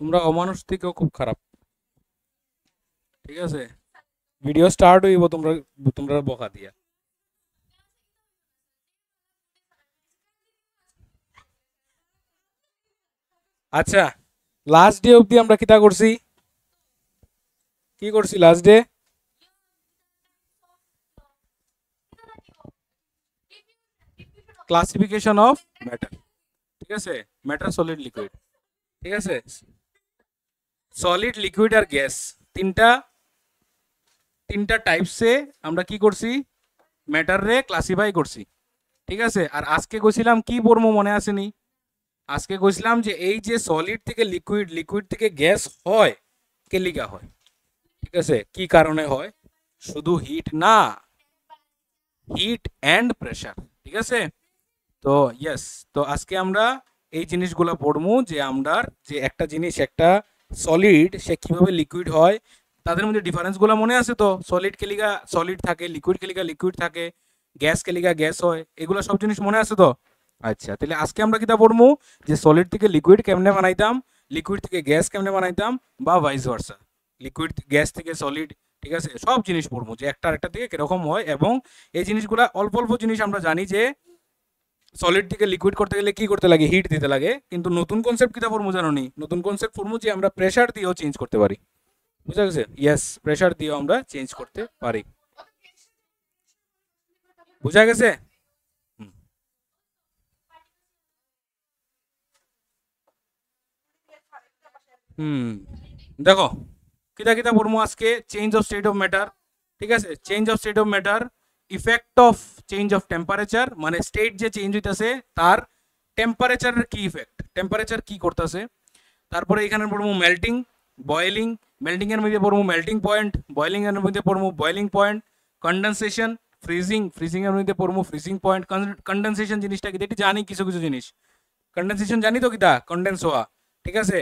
তোমরা অমানুষ থেকেও খুব খারাপ, ঠিক আছে? ভিডিও স্টার্ট হইব তোমরা তোমরা বকা দিয়া। আচ্ছা, লাস্ট ডে অবধি আমরা কিতা করছি, কি করছি last day? Classification of matter, ঠিক আছে? ম্যাটার, সলিড, লিকুইড, ঠিক আছে? সলিড, লিকুইড আর গ্যাস, তিনটা তিনটা টাইপসে আমরা কি করছি, ম্যাটার রে ক্লাসিফাই করছি, ঠিক আছে? আর আজকে কইছিলাম কি পড়বো মনে আসেনি? আজকে কইছিলাম যে এই যে সলিড থেকে লিকুইড, লিকুইড থেকে গ্যাস হয়, কেলিকা হয়, ঠিক আছে? কি কারণে হয়? শুধু হিট না, হিট অ্যান্ড প্রেসার, ঠিক আছে? তো ইয়েস, তো আজকে আমরা এই জিনিসগুলো পড়বো যে আমরা যে একটা জিনিস, একটা সলিড সে কিভাবে লিকুইড হয়, তাদের মধ্যে ডিফারেন্সগুলো মনে আছে তো? সলিড কেলিকা সলিড থাকে, লিকুইড কেলিকা লিকুইড থাকে, গ্যাস কেলিকা গ্যাস হয়, এগুলো সব জিনিস মনে আছে তো? আচ্ছা, তাহলে আজকে আমরা কিতা পড়বো যে সলিড থেকে লিকুইড কেমনে বানাইতাম, লিকুইড থেকে গ্যাস কেমনে বানাইতাম, বা ভাইস ভার্সা, লিকুইড গ্যাস থেকে সলিড, ঠিক আছে? সব জিনিস পড়বো যে একটা আরেকটা থেকে কিরকম হয়। এবং এই জিনিসগুলা অল্প অল্প জিনিস আমরা জানি যে সলিড থেকে লিকুইড করতে গেলে কি করতে লাগে, হিট দিতে লাগে। কিন্তু নতুন কনসেপ্ট কিতা ফর্মু জানো নি? নতুন কনসেপ্ট ফর্মু যে আমরা প্রেসার দিয়েও চেঞ্জ করতে পারি, বুঝা গেছে? ইয়েস, প্রেসার দিয়েও আমরা চেঞ্জ করতে পারি, বুঝা গেছে? হুম। হুম, দেখো কিতা কিতা ফর্মু আজকে, change of state of matter, ঠিক আছে? Change of state of matter, effect of change of temperature, মানে স্টেট যে চেঞ্জ হইতাছে তার টেম্পারেচারের কি ইফেক্ট, টেম্পারেচার কি করতেছে। তারপরে এখানে পড়বো মেল্টিং, বয়েলিং, মেল্টিং এর মধ্যে পড়বো মেল্টিং পয়েন্ট, বয়েলিং এর মধ্যে পড়বো boiling point, condensation, freezing, freezing এর মধ্যে পড়বো ফ্রিজিং পয়েন্ট। কন্ডেনসেশন জিনিসটা কি এটি জানি, কিছু কিছু জিনিস কন্ডেনসেশন জানি তো কিতা, কন্ডেন্স হওয়া, ঠিক আছে?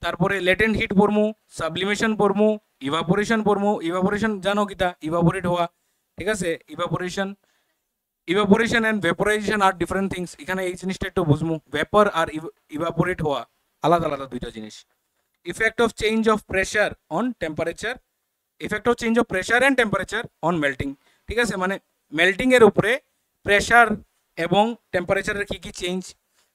তারপরে লেটেন্ট হিট পড়মু, সাবলিমেশন পড়মু, ইভাপোরেশন পড়মু, ইভাপোরেশন জানো কিতা, ইভাপোরেট হওয়া, ঠিক আছে? Evaporation, evaporation and vaporization are different things, এখানে এই জিনিসটা একটু বুঝমু, ভেপর আর ইভাপোরেট হওয়া আলাদা আলাদা দুইটা জিনিস। Effect of change of pressure on temperature, effect of change of pressure and temperature on melting, ঠিক আছে? মানে মেল্টিং এর উপরে প্রেশার এবং টেম্পারেচারের কি কি চেঞ্জ,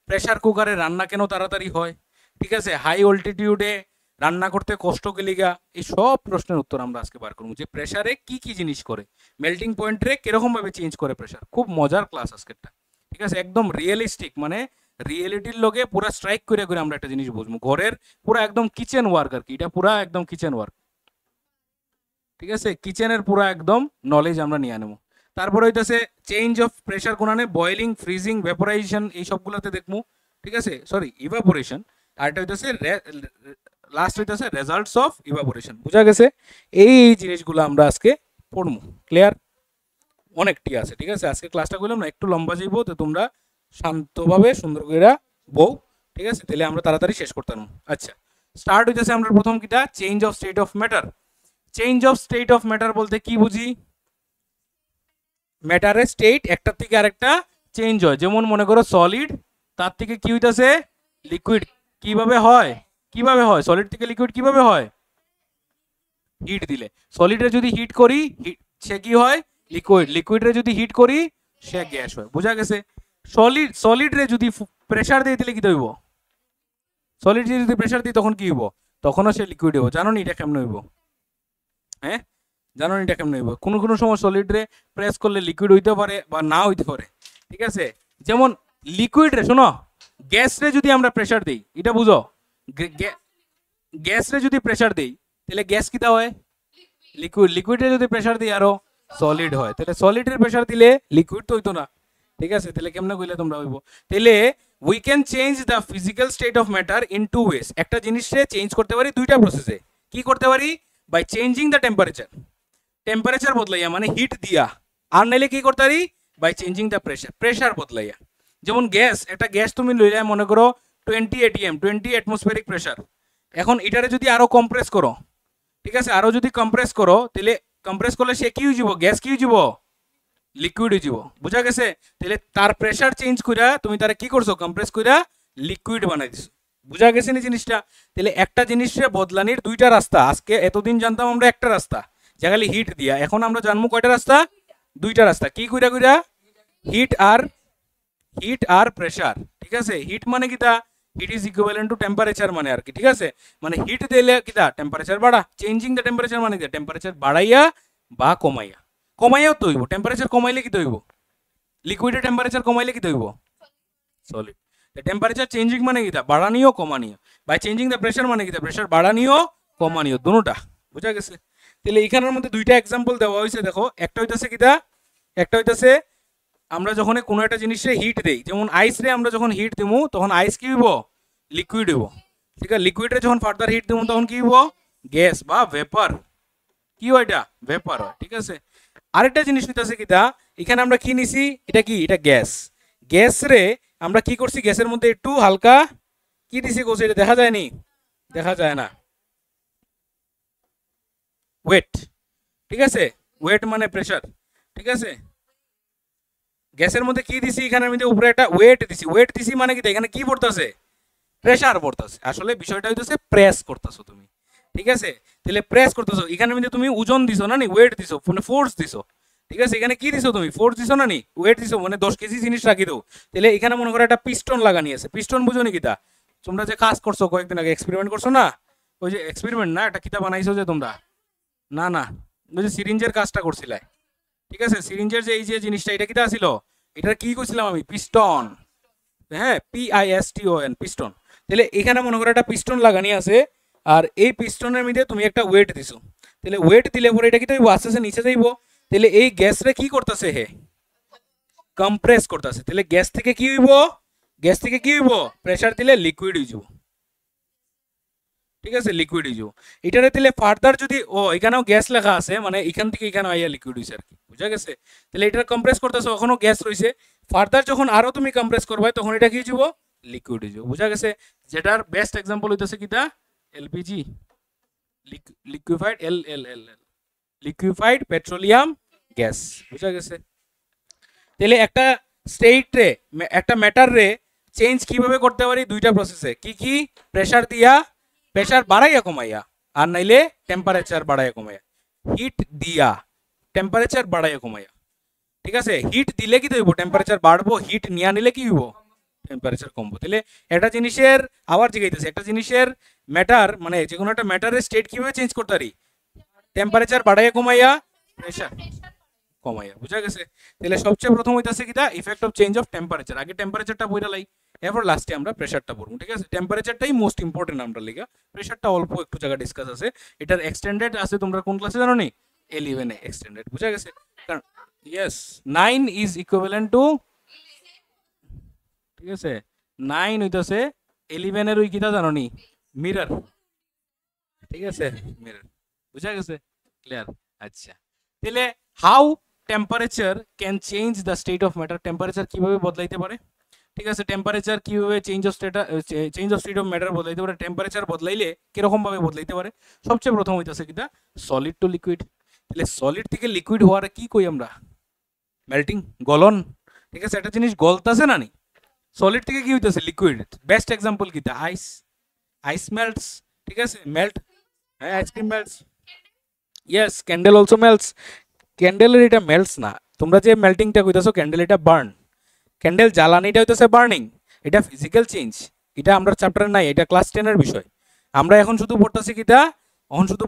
প্রেশার কুকারে রান্না কেন তাড়াতাড়ি হয়, ঠিক আছে? হাই অল্টিটিউডে রান্না করতে কষ্ট গেলিগা, এই সব প্রশ্নের উত্তর আমরা আজকে বার করবো, যে প্রেশারে কি কি জিনিস করে, মেল্টিং পয়েন্টে কিরকম ভাবে চেঞ্জ করে প্রেশার। খুব মজার ক্লাস আজকেরটা, ঠিক আছে? একদম রিয়েলিস্টিক, মানে রিয়েলিটির লগে পুরা স্ট্রাইক করে করে আমরা একটা জিনিস বুঝবো, ঘরের পুরা একদম কিচেন ওয়ার্ক আর কি, এটা পুরা একদম কিচেন ওয়ার্ক, ঠিক আছে? কিচেনের পুরো একদম নলেজ আমরা নিয়ে নেবো। তারপরে হইতেছে চেঞ্জ অফ প্রেশার কোনানে, বয়েলিং, ফ্রিজিং, ভেপোরাইজেশন, এই সবগুলোতে দেখবো, ঠিক আছে? Sorry, evaporation. আর এটা হইতেছে লাস্ট হইতেছে রেজাল্টস অফ ইভাপোরেশন, বুঝা গেছে? এই জিনিসগুলো আমরা আজকে পড়বো, ক্লিয়ার? অনেকটি আছে, ঠিক আছে? আজকে ক্লাসটা করলাম না, একটু লম্বা যাইবো, তো তোমরা শান্তভাবে সুন্দর করে বউ, ঠিক আছে? তাহলে আমরা তাড়াতাড়ি শেষ করতাম। আচ্ছা, স্টার্ট হইতেছে আমরা প্রথম কিটা, change of state of matter. Change of state of matter বলতে কি বুঝি? ম্যাটারের স্টেট একটা থেকে আরেকটা চেঞ্জ হয়। যেমন মনে করো সলিড, তার থেকে কি হইতাছে লিকুইড, কিভাবে হয়, কিভাবে হয় সলিড থেকে লিকুইড, কিভাবে হয়? হিট দিলে। সলিডে যদি হিট করি সে কি হয়? লিকুইড। লিকুইডে যদি হিট করি সে গ্যাস হয়, বুঝা গেছে? সলিডে যদি প্রেসার দিয়ে দিলে কি হইব? সলিড যদি প্রেসার দিই তখন কি হইব? তখনও সে লিকুইড হইব। জানো নি এটা কেমন হইব? হ্যাঁ, জানো এটা কেমন হইব? কোনো কোনো সময় সলিড রে প্রেস করলে লিকুইড হইতে পারে বা না হইতে পারে, ঠিক আছে? যেমন লিকুইড রে, শোনো, গ্যাস রে যদি আমরা প্রেসার দেই, এটা বুঝো, গ্যাস রে যদি প্রেসার দেই তাহলে গ্যাস কিটা হয়? লিকুইড। লিকুইডে যদি প্রেসার দিই আরো সলিড হয়। তাহলে সলিডের প্রেসার দিলে লিকুইড তো হইতো না, ঠিক আছে? তাহলে কেমনে কইলে তোমরা হইব? তাহলে we can change the physical state of matter in two ways. একটা জিনিসকে চেঞ্জ করতে পারি দুইটা প্রসেসে। কি করতে পারি? By changing the temperature, temperature বদলাইয়া, মানে হিট দিয়া। আর নাইলে কি করতে পারি? By changing the pressure, pressure বদলাইয়া। যেমন গ্যাস, একটা গ্যাস তুমি লইলে মনে করো 20 এটিএম, 20 অ্যাটমসফেরিক প্রেসার। এখন এটারে যদি আরো কম্প্রেস করো, ঠিক আছে, আরো যদি কম্প্রেস করো, তাহলে কম্প্রেস করলে সে কি হয়ে যাব? গ্যাস কি হয়ে যাব? লিকুইড হয়ে যাব, বুঝা গেছে? তাহলে তার প্রেসার চেঞ্জ কইরা তুমি তারা কি করছো? কম্প্রেস কইরা লিকুইড বানাই দিছো, বুঝা গেছে না জিনিসটা? তাহলে একটা জিনিসের বদলানির দুইটা রাস্তা। আজকে এতদিন জানতাম আমরা একটা রাস্তা, যা খালি হিট দিয়া। এখন আমরা জানবো কয়টা রাস্তা? দুইটা রাস্তা। কি কইরা কইরা? হিট আর প্রেসার। ঠিক আছে, হিট মানে কিটা? Heat is equivalent to temperature মানে আর কি। ঠিক আছে, মানে হিট দিলে কিটা? টেম্পারেচার বাড়া। চেঞ্জিং দ্য টেম্পারেচার মানে কি? টেম্পারেচার বাড়াইয়া বা কমাইয়া। কমাইয়াও তো হইব। টেম্পারেচার কমাইলে কি হইব? লিকুইডের টেম্পারেচার কমাইলে কি হইব? সলিড। টেম্পারেচার চেঞ্জিং মানে কিটা? বাড়ানিও কমানিও। বাই চেঞ্জিং দ্য প্রেসার মানে কিটা? প্রেসার বাড়ানিও কমানিও, দুটোটা। বুঝা গেছে? তাহলে এখানের মধ্যে দুইটা এক্সাম্পল দেওয়া হয়েছে। দেখো, একটা হইতাছে কিটা? একটা হইতাছে আমরা যখন কোনো একটা জিনিসে হিট দেই, যেমন আইস রে আমরা যখন হিট দিমু তখন আইস কি হইব? লিকুইড হইব। ঠিক আছে, লিকুইডে যখন ফার্দার হিট দিমু তখন কি হইব? গ্যাস বা ভেপার। কি হয় এটা? ভেপার হয়। ঠিক আছে, আরেকটা জিনিস হইতাছে কিটা? এখানে আমরা কি নিছি? এটা কি? এটা গ্যাস। গ্যাস রে আমরা কি করছি? গ্যাসের মধ্যে একটু হালকা কি দিছি কোসে? এটা দেখা যায়নি? দেখা যায় না। ওয়েট। ঠিক আছে, ওয়েট মানে প্রেসার। ঠিক আছে, গ্যাসের মধ্যে কি দিছি? এখানে মধ্যে উপরে একটা ওয়েট দিছি। ওয়েট দিছি মানে কি? এখানে কি পড়তেছে? প্রেসার পড়তেছে। আসলে বিষয়টা হইতেছে প্রেস করতেছো তুমি। ঠিক আছে, তাহলে প্রেস করতেছো। এখানে মধ্যে তুমি ওজন দিছো না নি? ওয়েট দিছো, মানে ফোর্স দিছো। ঠিক আছে, এখানে কি দিছো? তুমি ফোর্স দিছো না নি? ওয়েট দিছো, মানে 10 কেজি জিনিস রাখি দাও। তাহলে এখানে মনে করো একটা পিস্টন লাগানি আছে। পিস্টন বুঝো নি কিতা? তোমরা যে কাজ করছো কয়েকদিন আগে, এক্সপেরিমেন্ট করছো না? ওই যে এক্সপেরিমেন্ট না, একটা কিতা বানাইছো যে তোমরা? না না, ওই যে সিরিঞ্জের কাজটা করছিলে। ঠিক আছে, সিরিঞ্জের যে এই যে জিনিসটা, এটা কিটা ছিল? এটা কি কইছিলাম আমি? পিস্টন। হ্যাঁ, PISTON, পিস্টন। তাহলে এখানে মনে করো একটা পিস্টন লাগানি আছে, আর এই পিস্টনের মধ্যে তুমি একটা ওয়েট দিছো। তাহলে ওয়েট দিলে পরে এটা কি তো আস্তে আস্তে নিচে যাইব। তাহলে এই গ্যাসরে কি করতেছে? হে, কম্প্রেস করতেছে। তাহলে গ্যাস থেকে কি হইব? গ্যাস থেকে কি হইব? প্রেসার দিলে লিকুইড হয়ে যাব। ঠিক আছে, লিকুইড হয়ে যাব। এটারে দিলে ফার্দার যদি এখানেও গ্যাস লেখা আছে, মানে এখান থেকে এখানে আইয়া লিকুইড হইছে আর কি। বুঝা গেছে? তাহলে এটা কম্প্রেস করতেছে, ওখানেও গ্যাস রইছে। ফার্দার যখন আরো তুমি কম্প্রেস করবে তখন এটা কি হয়ে যাব? লিকুইড হয়ে যাব। বুঝা গেছে? যেটার বেস্ট এক্সাম্পল হইতেছে কিটা? LPG, liquefied liquefied petroleum gas. বুঝা গেছে? তাহলে একটা স্টেট রে, একটা ম্যাটার রে চেঞ্জ কিভাবে করতে পারি? দুইটা প্রসেসে। কি কি? প্রেসার দিয়া, প্রেসার বাড়াইয়া কমাইয়া, আর নাইলে টেম্পারেচার বাড়াইয়া কমাইয়া। হিট দিয়া টেম্পারেচার বাড়াইয়া কমাইয়া। ঠিক আছে, হিট দিলে কি হইব? টেম্পারেচার বাড়বো। হিট নিয়া নিলে কি হইব? টেম্পারেচার কমবো। তাহলে একটা জিনিসের, আবার জিজ্ঞাইতেছে, একটা জিনিসের ম্যাটার মানে যে কোনো একটা ম্যাটারের স্টেট কিভাবে চেঞ্জ করতে পারি? টেম্পারেচার বাড়াইয়া কমাইয়া, প্রেসার কমাইয়া। বুঝা গেছে? তাহলে সবচেয়ে প্রথম হইতাছে কিটা? Effect of change of temperature. আগে টেম্পারেচারটা বইরা লাই, এরপর লাস্টে আমরা প্রেসারটা পড়বো। ঠিক আছে, টেম্পারেচারটাই মোস্ট ইম্পর্টেন্ট আমরা লিগা। প্রেসারটা অল্প একটু জায়গা ডিসকাস আছে। এটার এক্সটেন্ডেড আছে, তোমরা কোন ক্লাসে জানো নি? 11 এ এক্সটেন্ডেড। বুঝা গেছে? কারণ ইয়েস, 9 ইজ ইকুইভ্যালেন্ট টু, ঠিক আছে, 9 হইতাছে 11 এর ওই কিটা জানো নি? মিরর। ঠিক আছে, মিরর। বুঝা গেছে? ক্লিয়ার? আচ্ছা, তাহলে how temperature can change the state of matter. Temperature কিভাবে বদলাইতে পারে? ঠিক আছে, টেম্পারেচার কিভাবে change of state of matter বদলাইতে পারে? টেম্পারেচার বদলাইলে কিরকম ভাবে বদলাইতে পারে? সবচেয়ে প্রথম হইতাছে কিটা? Solid to liquid. তাহলে সলিড থেকে লিকুইড হওয়ার কি কই আমরা? মেল্টিং, গলন। ঠিক আছে, একটা জিনিস গলতাছে না নি? সলিড থেকে কি হইতাছে? লিকুইড। বেস্ট এক্সাম্পল কিটা? আইস। Ice melts. ঠিক আছে, মেল্ট। হ্যাঁ, ice cream melts. Yes, candle also melts. ক্যান্ডেলের এটা মেল্টস না, তোমরা যে মেল্টিংটা কইতাছো ক্যান্ডেল, এটা বার্ন। ক্যান্ডেল জ্বালানিটা হইতেছে বার্নিং। এটা ফিজিক্যাল চেঞ্জ। এটা আমরা চ্যাপ্টারে নাই, এটা ক্লাস 10 এর বিষয়। আমরা এখন শুধু পড়তাছি কিটা? এখন শুধু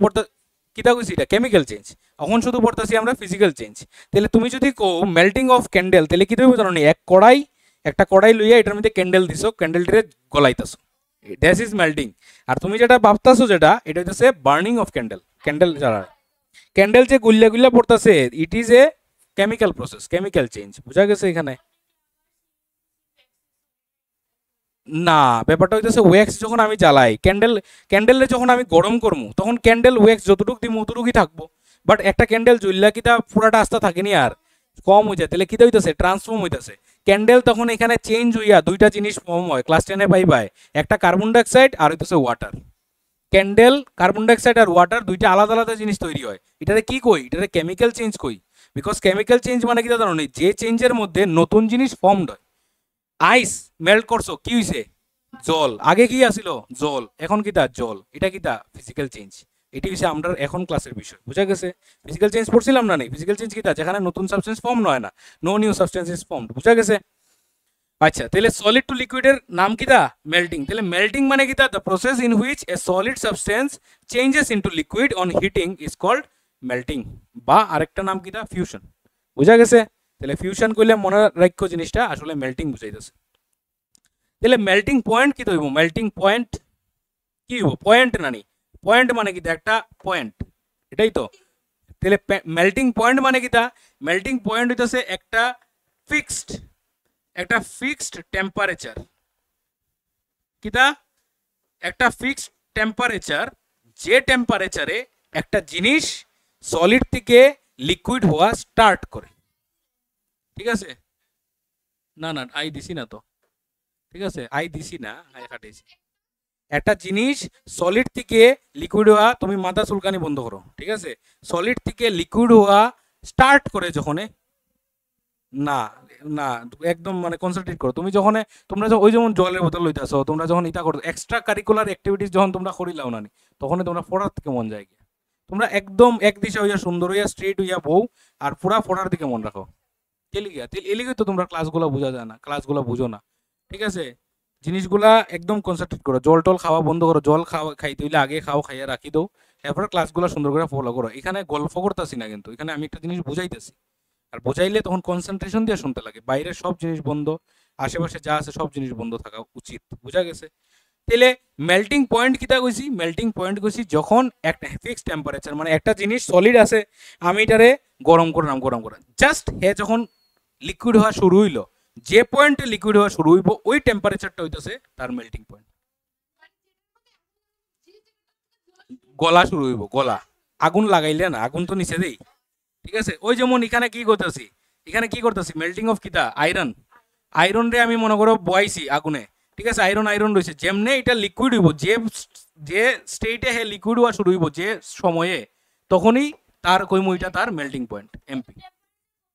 কিতা কইছি? এটা কেমিক্যাল চেঞ্জ। এখন শুধু পড়তাছি আমরা ফিজিক্যাল চেঞ্জ। তাহলে তুমি যদি কো মেল্টিং অফ ক্যান্ডেল, তাহলে কি তুমি জানো নি? একটা কড়াই লইয়া এটার মধ্যে ক্যান্ডেল দিছো, ক্যান্ডেলটারে গলাইতাছো, দ্যাট ইজ মেল্টিং। আর তুমি যেটা ভাবতাছো যেটা, এটা হইতেছে বার্নিং অফ ক্যান্ডেল। ক্যান্ডেল জ্বালা, ক্যান্ডেল যে গুল্লা গুল্লা পড়তাছে, it is a chemical process, chemical change. বুঝা গেছে এখানে? না, ব্যাপারটা হইতেছে ওয়্যাক্স যখন আমি জ্বালাই, ক্যান্ডেলে যখন আমি গরম করবো তখন ক্যান্ডেল ওয়্যাক্স যতটুকু দিই অতটুকুই থাকবো। বাট একটা ক্যান্ডেল জ্বললা কিতা পুরাটা আস্তা থাকেনি, আর কম হয়ে যায়। তাহলে কিতা হইতেছে? ট্রান্সফর্ম হইতেছে। ক্যান্ডেল তখন এখানে চেঞ্জ হইয়া দুইটা জিনিস ফর্ম হয়, ক্লাস 10 এ পাইবাই। একটা কার্বন ডাইঅক্সাইড আর হইতেছে ওয়াটার। ক্যান্ডেল, কার্বন ডাইঅক্সাইড আর ওয়াটার দুইটা আলাদা আলাদা জিনিস তৈরি হয়। এটারে কি কই? এটারে কেমিক্যাল চেঞ্জ কই। বিকজ কেমিক্যাল চেঞ্জ মানে কিতা জানো নি? যে চেঞ্জের মধ্যে নতুন জিনিস ফর্মড হয়। আইস মেল্ট করছো, কি হইছে? জল, আগে কি আছিল জল, এখন কিতা জল, এটা কিতা ফিজিক্যাল চেঞ্জ। এটি হচ্ছে আমরা এখন ক্লাসের বিষয়, বুঝা গেছে? ফিজিক্যাল চেঞ্জ পড়ছিলাম না? নেই, ফিজিক্যাল চেঞ্জ কিতা, যেখানে নতুন সাবস্টেন্স ফর্ম নয় না, no new substance is formed, বুঝা গেছে? আচ্ছা, তাহলে সলিড টু লিকুইডের নাম কিতা? মেল্টিং। তাহলে মেল্টিং মানে কিতা? The process in which a solid substance changes into liquid on heating is called melting, বা আরেকটা নাম কিতা? ফিউশন, বুঝা গেছে? তাহলে ফিউশন কইলে মনে রাখো জিনিসটা আসলে মেল্টিং বুঝাইতেছে। তাহলে মেল্টিং পয়েন্ট কি হইব? মেল্টিং পয়েন্ট কি হইব? পয়েন্ট নানি, পয়েন্ট মানে কি? একটা পয়েন্ট, এটাই তো। তাহলে মেল্টিং পয়েন্ট মানে কিতা? মেল্টিং পয়েন্ট হইতেছে একটা ফিক্সড টেম্পারেচার, কিতা? একটা ফিক্সড টেম্পারেচার, যে টেম্পারেচারে একটা জিনিস সলিড থেকে লিকুইড হওয়া স্টার্ট করে, ঠিক আছে? না না, আই দিছি না তো, ঠিক আছে, আই দিছি না, আই কাটাইছি। একটা জিনিস সলিড থেকে লিকুইড হওয়া, তুমি মাথা চুলকানি বন্ধ করো, ঠিক আছে? সলিড থেকে লিকুইড হওয়া স্টার্ট করে যখন, না না, একদম মানে কনসেন্ট্রেট করো। তুমি যখন তোমরা ওই যেমন জলের বোতল লইতেছো, তোমরা যখন ইটা করো এক্সট্রা কারিকুলার অ্যাক্টিভিটিস যখন তোমরা করিলাও না, তখন তোমরা পড়ার থেকে মন যায় গিয়া। তোমরা একদম এক দিশা হইয়া সুন্দর হইয়া স্ট্রেট হইয়া বউ, আর পুরা পড়ার দিকে মন রাখো। এলিগে তো তোমরা ক্লাসগুলো বোঝা যায় না, ক্লাসগুলো বুঝো না, ঠিক আছে? জিনিসগুলা একদম কনসেন্ট্রেট করো। জল টল খাওয়া বন্ধ করো, জল খাইতে হইলে আগে খাও, খাইয়া রাখি দাও, এরপরে ক্লাসগুলো সুন্দর করে ফলো করো। এখানে গল্প করতেছি না, কিন্তু এখানে আমি একটা জিনিস বুঝাইতেছি, আর বোঝাইলে তখন কনসেন্ট্রেশন দিয়ে শুনতে লাগে। বাইরের সব জিনিস বন্ধ, আশেপাশে যা আছে সব জিনিস বন্ধ থাকা উচিত, বুঝা গেছে? তাহলে মেল্টিং পয়েন্ট কিতা কইছি? মেল্টিং পয়েন্ট কইছি যখন একটা ফিক্সড টেম্পারেচার, মানে একটা জিনিস সলিড আছে, আমি এটারে গরম করলাম, গরম করা জাস্ট হে যখন লিকুইড হওয়া শুরু হইলো, যে পয়েন্টে লিকুইড হওয়া শুরু হইব ওই টেম্পারেচারটা হইতেছে তার মেল্টিং পয়েন্ট। গলা শুরু হইব, গলা। আগুন লাগাইলে না, আগুন তো নিচে দেই, ঠিক আছে? ওই যেমন এখানে কি করতেছি, এখানে কি করতেছি? মেল্টিং অফ কিতা? আয়রন। আয়রন রে আমি মনে করো বয়াইছি আগুনে, ঠিক আছে? আয়রন আয়রন রয়েছে, যেমনে এটা লিকুইড হইব, যে স্টেটে হে লিকুইড হওয়া শুরু হইব যে সময়ে, তখনই তার কইমু এটা তার মেল্টিং পয়েন্ট, এমপি,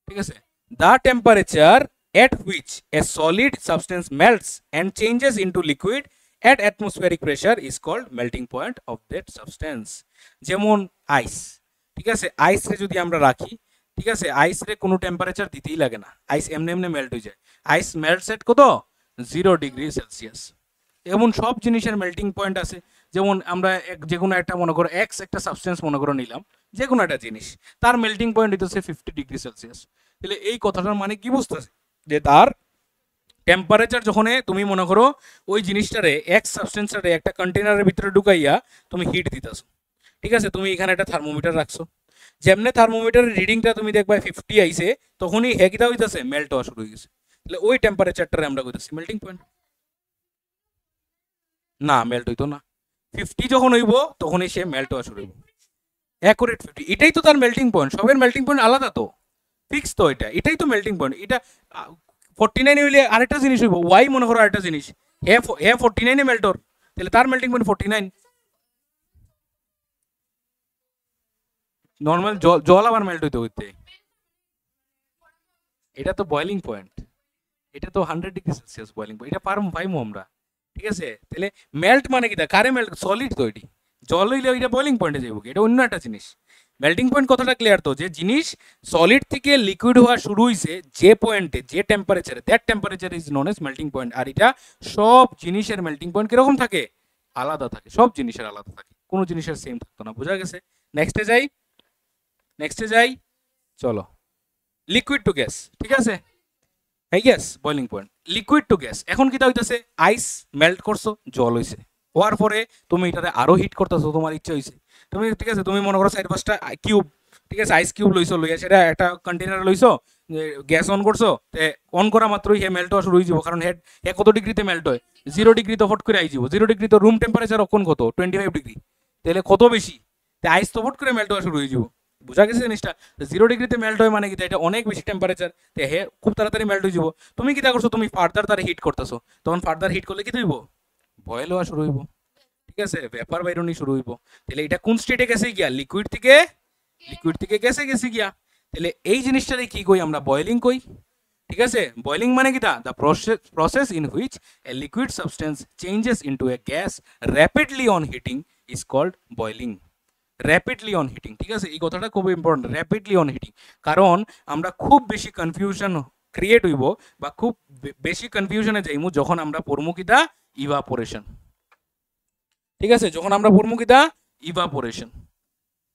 ঠিক আছে? The temperature at which a solid substance melts and changes into liquid at atmospheric pressure is called melting point of that substance. যেমন আইস, ঠিক আছে? আইস রে যদি আমরা রাখি, ঠিক আছে, আইস রে কোনো টেম্পারেচার দিতেই লাগে না, আইস এমনি এমনি মেল্ট হয়ে যায়। আইস মেল্টস এট কত? 0 ডিগ্রি সেলসিয়াস। এমন সব জিনিসের মেল্টিং পয়েন্ট আছে। যেমন আমরা যে কোনো একটা মনে করো এক্স একটা সাবস্টেন্স মনে করো নিলাম, যে কোনো একটা জিনিস, তার মেল্টিং পয়েন্ট হইতেছে 50 ডিগ্রি সেলসিয়াস। তাহলে এই কথাটার মানে কি বুঝতেছে? যে তার টেম্পারেচার যখন তুমি মনে করো ওই জিনিসটারে এক্স সাবস্টেন্সটারে একটা কন্টেনারের ভিতরে ঢুকাইয়া তুমি হিট দিতেছো, ঠিক আছে? তুমি এখানে একটা থার্মোমিটার রাখছো, যেমনে থার্মোমিটারের রিডিংটা তুমি দেখবা 50 আইছে, তখনই হে কিটা হইতেছে? মেল্ট হওয়া শুরু হয়ে গেছে। তাহলে ওই টেম্পারেচারটারে আমরা কইতেছি মেল্টিং পয়েন্ট। না, মেল্ট হইতো না। 50 যখন হইব তখনই সে মেল্ট হওয়া শুরু হইব, অ্যাকুরেট 50। এটাই তো তার মেল্টিং পয়েন্ট। সবের মেল্টিং পয়েন্ট আলাদা তো, ফিক্স তো, এটাই তো মেল্টিং পয়েন্ট। এটা 49 হইলে আরেকটা জিনিস হইব, ওয়াই মনে করো আরেকটা জিনিস, হে 49 মেল্টর, তাহলে তার মেল্টিং পয়েন্ট 49। নর্মাল জল আবার মেল্ট হইতে হইতে, এটা তো বয়লিং পয়েন্ট, এটা তো 100 ডিগ্রি সেলসিয়াস বয়লিং পয়েন্ট, এটা পাইমু আমরা, ঠিক আছে? তাহলে মেল্ট মানে কি? কারে মেল্ট? সলিড তো এটি, জল হইলে ওইটা বয়লিং পয়েন্টে যাইব, এটা অন্য একটা জিনিস। মেল্টিং পয়েন্ট কথাটা ক্লিয়ার তো, যে জিনিস সলিড থেকে লিকুইড হওয়া শুরু হইছে যে পয়েন্টে, যে টেম্পারেচারে, that temperature is known as melting point. আর এটা সব জিনিসের মেল্টিং পয়েন্ট কিরকম থাকে? আলাদা থাকে, সব জিনিসের আলাদা থাকে, কোনো জিনিসের সেম থাকতো না, বোঝা গেছে? নেক্সটে যাই, নেক্সটে যাই, চলো। লিকুইড টু গ্যাস, ঠিক আছে? হ্যাঁ, gas boiling point, liquid to gas. এখন কিটা হইতেছে? আইস মেল্ট করছো, জল হইছে, হওয়ার পরে তুমি এটাতে আরো হিট করতেছো, তোমার ইচ্ছা হইছে তুমি, ঠিক আছে, তুমি মনে করো 4-5টা কিউব, ঠিক আছে, আইস কিউব লইছো, লইয়া সেটা একটা কন্টেনার লইছো, গ্যাস অন করছো, অন করা মাত্রই হে মেল্ট হওয়া শুরু হয়ে যাব। কারণ হে কত ডিগ্রিতে মেল্ট হয়? 0 ডিগ্রি তো ফট করে আই যাব। 0 ডিগ্রি তো রুম টেম্পারেচার অখন কত? 25 ডিগ্রি, তাহলে কত বেশি? আইস তো ফট করে মেল্ট হওয়া শুরু হয়ে যাব, বুঝা গেছে জিনিসটা? 0 ডিগ্রিতে মেল্ট হয় মানে কি? এটা অনেক বেশি টেম্পারেচার, হে খুব তাড়াতাড়ি মেল্ট হয়ে যাব। তুমি কিটা করছো? তুমি ফার্দার তারে হিট করতেছো, তখন ফার্দার হিট করলে কি হইব? বয়েল হওয়া শুরু হইব, ঠিক আছে, ভেপার বাইরনি শুরু হইব। তাহলে এটা কোন স্টেটে গেছে গিয়া? লিকুইড থেকে গ্যাসে গেছে গিয়া। তাহলে এই জিনিসটারে কি কই আমরা? বয়েলিং কই। ঠিক আছে, বয়লিং মানে কি the process in which a liquid substance changes into a gas rapidly on heating is called boiling. Rapidly on heating, ঠিক আছে, এই কথাটা খুব ইম্পর্টেন্ট, র্যাপিডলি অন হিটিং। কারণ আমরা খুব বেশি কনফিউশন ক্রিয়েট হইব বা খুব বেশি কনফিউশনে যাইমু যখন আমরা পড়মু কিতা ইভাপোরেশন। ঠিক আছে, যখন আমরা পড়মু কিতা ইভাপোরেশন।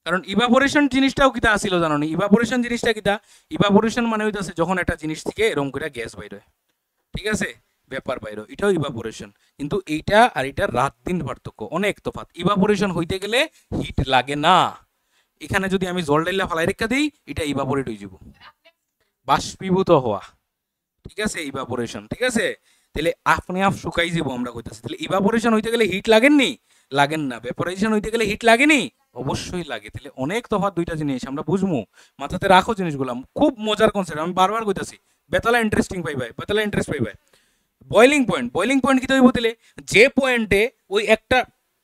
কারণ ইভাপোরেশন জিনিসটাও কিতা আসিল জানো নি? ইভাপোরেশন জিনিসটা কিতা? ইভাপোরেশন মানে হইতাছে যখন একটা জিনিস থেকে এরকম করে গ্যাস বাইর হয়, ঠিক আছে, ব্যাপার বাইর হয়, এটাও ইভাপোরেশন। কিন্তু এইটা আর এটা রাত দিন পার্থক্য, অনেক তফাৎ। ইভাপোরেশন হইতে গেলে হিট লাগে না। এখানে যদি আমি জল ডাইলা ফালাই রেখা দিই, এটা ইভাপোরেট হয়ে যাব, বাষ্পীভূত হওয়া, ঠিক আছে, ইভাপোরেশন। ঠিক আছে, তাহলে আপনি আপ শুকাই যাব আমরা কইতাছি। তাহলে ইভাপোরেশন হইতে গেলে হিট লাগেননি? লাগেন না। ভেপোরাইজেশন হইতে গেলে হিট লাগেনি? অবশ্যই লাগে। তাহলে অনেক তফাৎ দুইটা জিনিস আমরা বুঝবো, মাথাতে রাখো জিনিসগুলো। খুব মজার কনসেপ্ট, আমি বারবার কইতাছি, বেতালা ইন্টারেস্টিং পাইবাই, বেতালা ইন্টারেস্ট পাইবাই। বয়লিং পয়েন্ট, বয়লিং পয়েন্ট কি হইব? তাহলে যে পয়েন্টে ওই একটা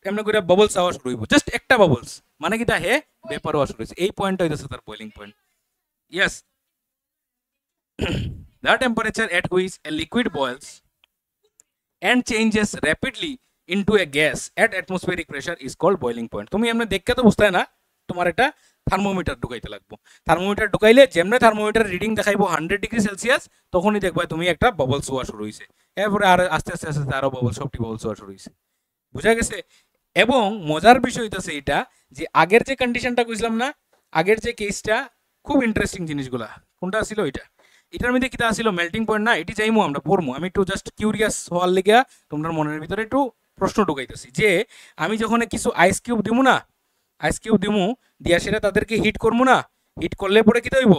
এমনি করে বাবলস আওয়া শুরু হইব, জাস্ট একটা বাবলস, মানে কি তা হে ভেপার হওয়া শুরু হইছে, এই পয়েন্টটা হইতাছে তার boiling point. Yes, the temperature at which a liquid boils and changes rapidly into a gas at atmospheric pressure is called boiling point. তুমি এমনি দেখতে তো বুঝতে না, তোমার একটা থার্মোমিটার ঢুকাইতে লাগবো। থার্মোমিটার ঢুকাইলে যেমনে থার্মোমিটার রিডিং দেখাইবো 100°C, তখনই দেখবা তুমি একটা বাবলস হওয়া শুরু হইছে। এরপরে আর আস্তে আস্তে আস্তে আরো বাবলস, সবটি বাবলস হওয়া শুরু হইছে। বুঝা গেছে? এবং মজার বিষয় হইতাছে এটা যে আগের যে কন্ডিশনটা কইছিলাম না, আগের যে কেসটা, খুব ইন্টারেস্টিং জিনিসগুলা। কোনটা ছিল এটা? এটার মধ্যে কিটা ছিল মেল্টিং পয়েন্ট না, এটি চাইমু আমরা পড়মু। আমি একটু জাস্ট কিউরিয়াস হওয়ার লেগে তোমার মনের ভিতরে একটু প্রশ্ন ঢুকাইতেছি যে আমি যখন কিছু আইস কিউব দিমু না, আইস কিউব দিমু দিয়া সেটা তাদেরকে হিট করবো না, হিট করলে পরে কিটা হইব?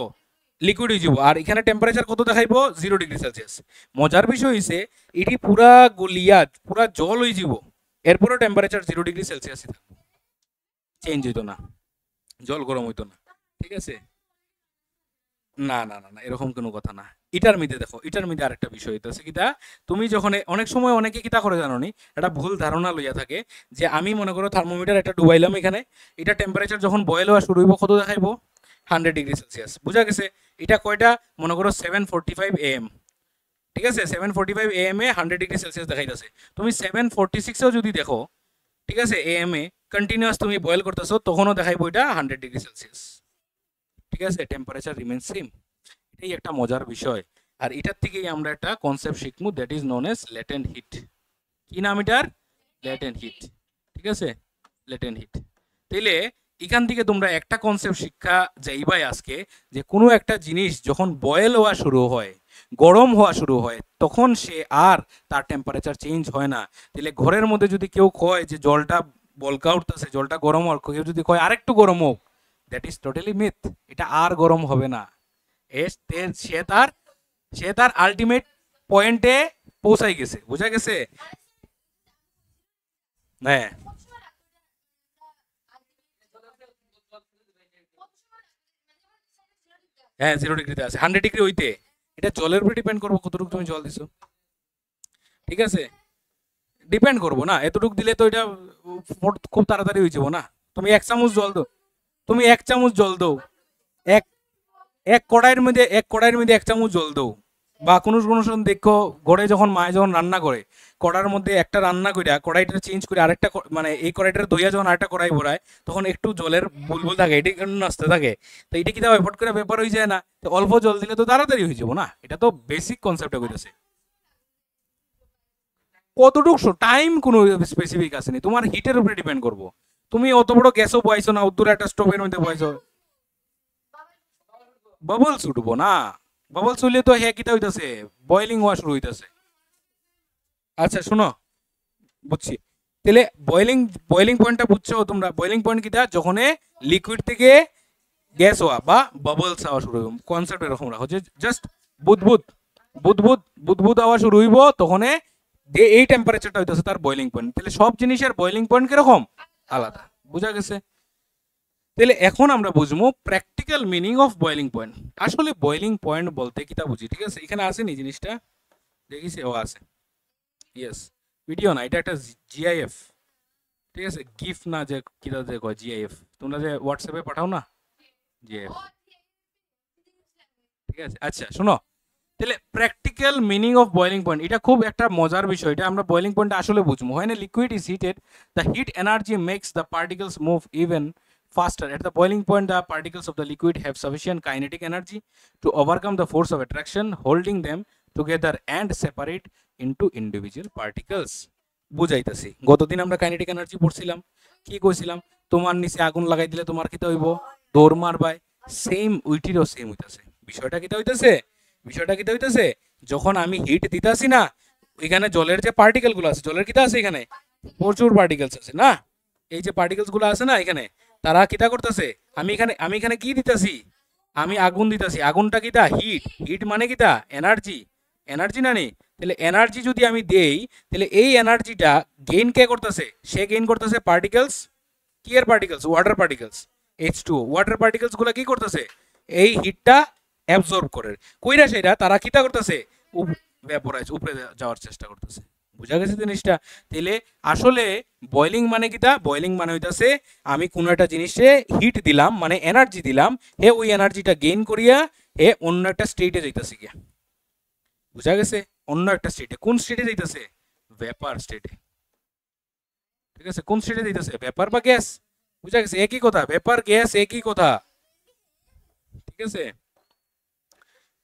লিকুইড হয়ে যাব। আর এখানে টেম্পারেচার কত দেখাইবো? 0°C। মজার বিষয় হইছে এটি পুরা গলিয়া পুরা জল হয়ে যাব, এরপরও টেম্পারেচার 0°C থাকবো, চেঞ্জ হইতো না, জল গরম হইতো না। ঠিক আছে, না না না না, এরকম কোনো কথা না। এটার মধ্যে দেখো, এটার মধ্যে আরেকটা বিষয় হইতেছে কিটা, তুমি যখন অনেক সময় অনেকে কিটা করে জানো নি, একটা ভুল ধারণা লইয়া থাকে যে আমি মনে করো থার্মোমিটার একটা ডুবাইলাম এখানে, এটা টেম্পারেচার যখন বয়েল হওয়া শুরু হইব কত দেখাইবো? 100°C। বুঝা গেছে? এটা কয়টা? মনে করো 7:45 AM, ঠিক আছে, 7:45 AM এ 100°C দেখাইতেছে। তুমি 7:46 যদি দেখো, ঠিক আছে, AM এ কন্টিনিউয়াস তুমি বয়েল করতেছো, তখনও দেখাইবো এটা 100°C। ঠিক আছে, টেম্পারেচার রিমেইন সেম। এটাই একটা মজার বিষয়। আর এটার থেকেই আমরা একটা কনসেপ্ট শিখবো, that is known age latent heat. কি নাম এটার? Latent heat. ঠিক আছে, ল্যাটেন্ট হিট। তাইলে এখান থেকে তোমরা একটা কনসেপ্ট শিক্ষা যাইবাই আজকে, যে কোনো একটা জিনিস যখন বয়েল হওয়া শুরু হয়, গরম হওয়া শুরু হয়, তখন সে আর তার টেম্পারেচার চেঞ্জ হয় না। তাহলে ঘরের মধ্যে যদি কেউ কয় যে জলটা বলকা উঠতেছে, জলটা গরম হোক, কেউ যদি কয় আরেকটু গরম হোক, দ্যাট ইজ টোটালি মিথ। এটা আর গরম হবে না। সে তার আলটিমেট পয়েন্টে পৌঁছাই গেছে। বুঝা গেছে? হ্যাঁ, হ্যাঁ, 0°তে আছে। 100° হইতে এটা জলের উপরে ডিপেন্ড করবো কতটুকু তুমি জল দিছো। ঠিক আছে, ডিপেন্ড করবো না, এতটুকু দিলে তো এটা খুব তাড়াতাড়ি হয়ে যাবো না। তুমি 1 চামচ জল দাও, তুমি 1 চামচ জল দাও, এক এক কড়াইয়ের মধ্যে 1 চামচ জল দাও। বা কোনো কোনো সময় দেখো ঘরে যখন মায়ে যখন রান্না করে, কড়ার মধ্যে একটা রান্না করে কড়াইটা চেঞ্জ করে আরেকটা মানে এই কড়াইটা ধুইয়া যখন আরেকটা কড়াই ভরায়, তখন একটু জলের বুলবুল থাকে, এটা কেন আসতে থাকে। তো এটা কি তাও এফোর্ট করে ব্যাপার হয়ে যায় না? তো অল্প জল দিলে তো তাড়াতাড়ি হয়ে যাবো না। এটা তো বেসিক কনসেপ্টে কইতেছে। কতটুকু টাইম কোনো স্পেসিফিক আসেনি, তোমার হিটের উপরে ডিপেন্ড করবো। তুমি অত বড় গ্যাসও বয়াইছো না, উত্তর একটা স্টোভের মধ্যে বয়াইছো, বাবলস উঠবো না। বাবলস হইলে তো হ্যাঁ কিতা হইতাছে, বয়েলিং হওয়া শুরু হইতাছে। আচ্ছা শুনো, বুঝছি। তাহলে বয়েলিং বয়েলিং পয়েন্টটা বুঝছো তোমরা? বয়েলিং পয়েন্ট কিটা? যখন লিকুইড থেকে গ্যাস হওয়া বা বাবলস হওয়া শুরু হইব। কনসেপ্ট এরকম রাখো যে জাস্ট বুদবুদ বুদবুদ বুদবুদ হওয়া শুরু হইব, তখন এই টেম্পারেচারটা হইতাছে তার বয়েলিং পয়েন্ট। তাহলে সব জিনিসের বয়েলিং পয়েন্ট কিরকম? আলাদা। বুঝা গেছে? তাহলে এখন আমরা বুঝবো practical meaning of boiling point. আসলে বয়েলিং পয়েন্ট বলতে কিটা বুঝি, ঠিক আছে? এখানে আসেনি জিনিসটা, দেখিস ও আছে। ইয়েস, ভিডিও না, এটা একটা জিআইএফ। ঠিক আছে, গিফট না, যে কিটা যে কয় জিআইএফ, তোমরা যে হোয়াটসঅ্যাপে পাঠাও না, জিআইএফ। ঠিক আছে, আচ্ছা শোনো, তাহলে practical meaning of boiling point, এটা খুব একটা মজার বিষয়, এটা আমরা বয়লিং পয়েন্ট আসলে বুঝবো। When a liquid is heated, the heat energy makes the particles move even faster. At the boiling point, the particles of the liquid have sufficient kinetic energy to overcome the force of attraction, holding them together and separate into individual particles. বুঝাইতেছি, গতদিন আমরা kinetic energy পড়ছিলাম, কি কইছিলাম, তোমার নিচে আগুন লাগাই দিলে তোমার কিতা হইব, দৌড় মারবাই, সেম উইটিরও সেম হইতাছে। বিষয়টা কিতা হইতাছে, বিষয়টা কিতা হইতাছে, যখন আমি হিট দিতাছি না, এখানে জলের যে পার্টিকেল গুলো আছে, জলের কিতা আছে এখানে প্রচুর পার্টিকেলস আছে না, এই যে পার্টিকেলস গুলো আছে না এখানে, তারা কিতা করতেছে, আমি এখানে কি দিতাছি, আমি আগুন দিতাছি, আগুনটা কিতা হিট, হিট মানে কিতা এনার্জি, এনার্জি না নি, তাহলে এনার্জি যদি আমি দেই, তাহলে এই এনার্জিটা গেইন কে করতেছে, সে গেইন করতেছে পার্টিকেলস, কি এর particles, water particles, H2O, water particles গুলা কি করতেছে, এই হিটটা অ্যাবজর্ব করে, কইরা সেটা তারা কিতা করতেছে, ভ্যাপোরাইজ, উপরে যাওয়ার চেষ্টা করতেছে। বুঝা গেছে জিনিসটা? তাহলে আসলে বয়লিং মানে কিতা, বয়লিং মানে হইতাছে আমি কোনো একটা জিনিসে হিট দিলাম, মানে এনার্জি দিলাম, হে ওই এনার্জিটা গেইন করিয়া হে অন্য একটা স্টেটে যাইতাছে গিয়া। বুঝা গেছে? অন্য একটা স্টেটে, কোন স্টেটে যাইতাছে, ভেপার স্টেটে। ঠিক আছে, কোন স্টেটে যাইতাছে, ভেপার বা গ্যাস। বুঝা গেছে? একই কথা, ভেপার গ্যাস একই কথা। ঠিক আছে,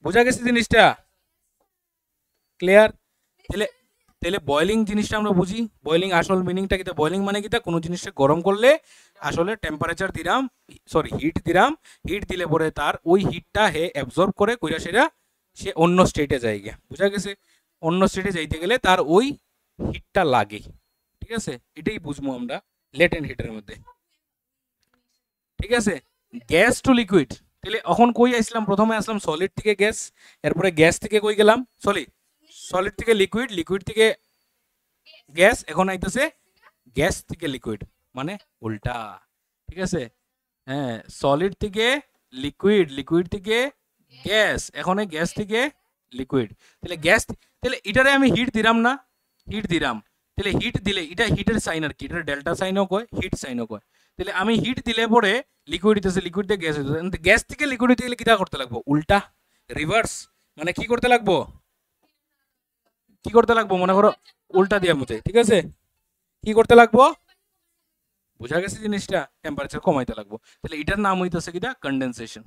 বুঝা গেছে জিনিসটা? ক্লিয়ার? তাহলে তাহলে বয়লিং জিনিসটা আমরা বুঝি, বয়লিং আসল মিনিংটা কিতা, বয়লিং মানে কিতা, কোনো জিনিসটা গরম করলে আসলে টেম্পারেচার দিলাম, সরি হিট দিলাম, হিট দিলে পরে তার ওই হিটটা হে অ্যাবজর্ব করে কইরা সেটা সে অন্য স্টেটে যায় গিয়া। বুঝা গেছে? অন্য স্টেটে যাইতে গেলে তার ওই হিটটা লাগে। ঠিক আছে, এটাই বুঝবো আমরা লেটেন্ট হিটের মধ্যে। ঠিক আছে, গ্যাস টু লিকুইড, তাহলে এখন কই আসলাম, প্রথমে আসলাম সলিড থেকে গ্যাস, এরপরে গ্যাস থেকে কই গেলাম, সলিড থেকে লিকুইড, লিকুইড থেকে গ্যাস, এখন আইতেছে গ্যাস থেকে লিকুইড, মানে উল্টা। ঠিক আছে, হ্যাঁ, সলিড থেকে লিকুইড, লিকুইড থেকে গ্যাস, এখন গ্যাস থেকে লিকুইড। তাহলে গ্যাস, তাহলে এটারে আমি হিট দিলাম না, হিট দিলাম, তাহলে হিট দিলে এটা হিটের সাইন আর কি, এটা ডেল্টা সাইনও কয়, হিট সাইনও কয়। তাহলে আমি হিট দিলে পরে লিকুইড হইতেছে, লিকুইড থেকে গ্যাস হইতেছে, গ্যাস থেকে লিকুইড হইতে গেলে কিটা করতে লাগবো, উল্টা, রিভার্স, মানে কি করতে লাগবো, কি করতে লাগবো, মনে করো উল্টা দিয়া মুতে। ঠিক আছে, কি করতে লাগবো, বুঝা গেছে জিনিসটা, টেম্পারেচার কমাইতে লাগবো। তাহলে এটার নাম হইতেছে কিটা, কন্ডেনসেশন।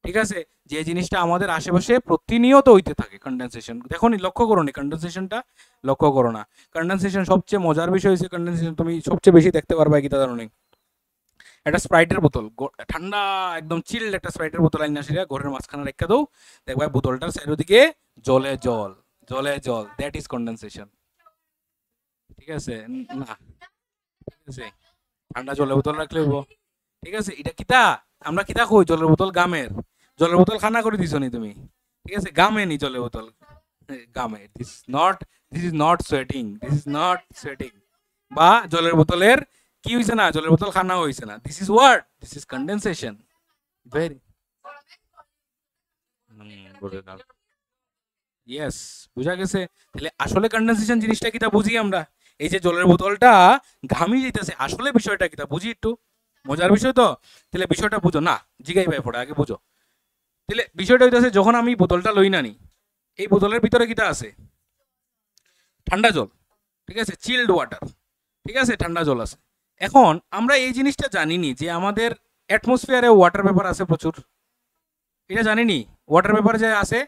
ঠিক আছে, যে জিনিসটা আমাদের আশেপাশে প্রতিনিয়ত হইতে থাকে, কন্ডেনসেশন। দেখো নি, লক্ষ্য করো নি কন্ডেনসেশনটা, লক্ষ্য করো না। কন্ডেনসেশন সবচেয়ে মজার বিষয় হচ্ছে, কন্ডেনসেশন তুমি সবচেয়ে বেশি দেখতে পারবা কি তা জানো নি, একটা স্প্রাইটের বোতল, ঠান্ডা একদম চিল্ড একটা স্প্রাইটের বোতল আইনা সেটা ঘরের মাঝখানে রেখে দাও, দেখবা বোতলটার সাইড দিকে জলে জল, জলে জল, দ্যাট ইজ কন্ডেনসেশন। ঠিক আছে না, ঠিক আছে, ঠান্ডা জলের বোতল রাখলে হইব। ঠিক আছে, এটা কিতা, আমরা কিতা কই, জলের বোতল গামের, জলের বোতল খানা করে দিছো নি তুমি। ঠিক আছে, গামে নি জলের বোতল, গামে। This is not sweating, this is not sweating. বা জলের বোতলের কি হইছে না, জলের বোতল খানা হইছে না, this is what, this is condensation. Very yes, বুঝা গেছে? তাহলে আসলে কন্ডেনসেশন জিনিসটা কিটা বুঝি আমরা, এই যে জলের বোতলটা ঘামি যাইতেছে, আসলে বিষয়টা কিটা বুঝি একটু, মজার বিষয় তো। তাহলে বিষয়টা বুঝো না, জিগাই ভাই ফোটা আগে বুঝো। তাহলে বিষয়টা হইতেছে, যখন আমি বোতলটা লই না নি, এই বোতলের ভিতরে কিটা আছে, ঠান্ডা জল। ঠিক আছে, চিল্ড ওয়াটার। ঠিক আছে, ঠান্ডা জল আছে। এখন আমরা এই জিনিসটা জানিনি যে আমাদের অ্যাটমসফিয়ারে ওয়াটার পেপার আছে প্রচুর, এটা জানিনি, ওয়াটার পেপার যে আছে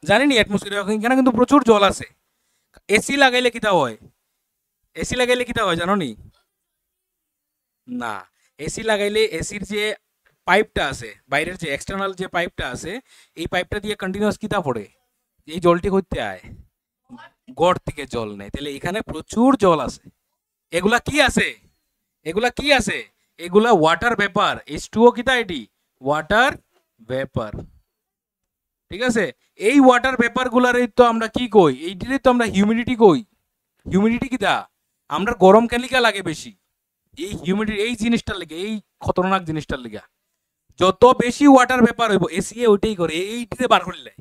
জানিনি অ্যাটমসফিয়ারে, এখানে কিন্তু প্রচুর জল আছে। এসি লাগাইলে কিটা হয়, এসি লাগাইলে কিটা হয় জানো নি, না, এসি লাগাইলে এসির যে পাইপটা আছে, বাইরের যে এক্সটার্নাল যে পাইপটা আছে, এই পাইপটা দিয়ে কন্টিনিউয়াস কিতা পড়ে, এই জলটি করতে আয়, গড় থেকে জল নেয়। তাহলে এখানে প্রচুর জল আছে। এগুলা কি আছে, এগুলা কি আছে, এগুলা ওয়াটার ভেপার। H2O কিতা, এটি ওয়াটার ভেপার। ঠিক আছে, এই ওয়াটার ভেপার গুলারই তো আমরা কি কই, এইটিরই তো আমরা হিউমিডিটি কই। হিউমিডিটি কিতা, আমরা গরম কেলিকা লাগে বেশি, এই হিউমিডিটি, এই জিনিসটার লেগে, এই খতরনাক জিনিসটার লেগে। যত বেশি ওয়াটার ভেপার হইব, এসি ওইটাই করে, এইটিতে বার করলে।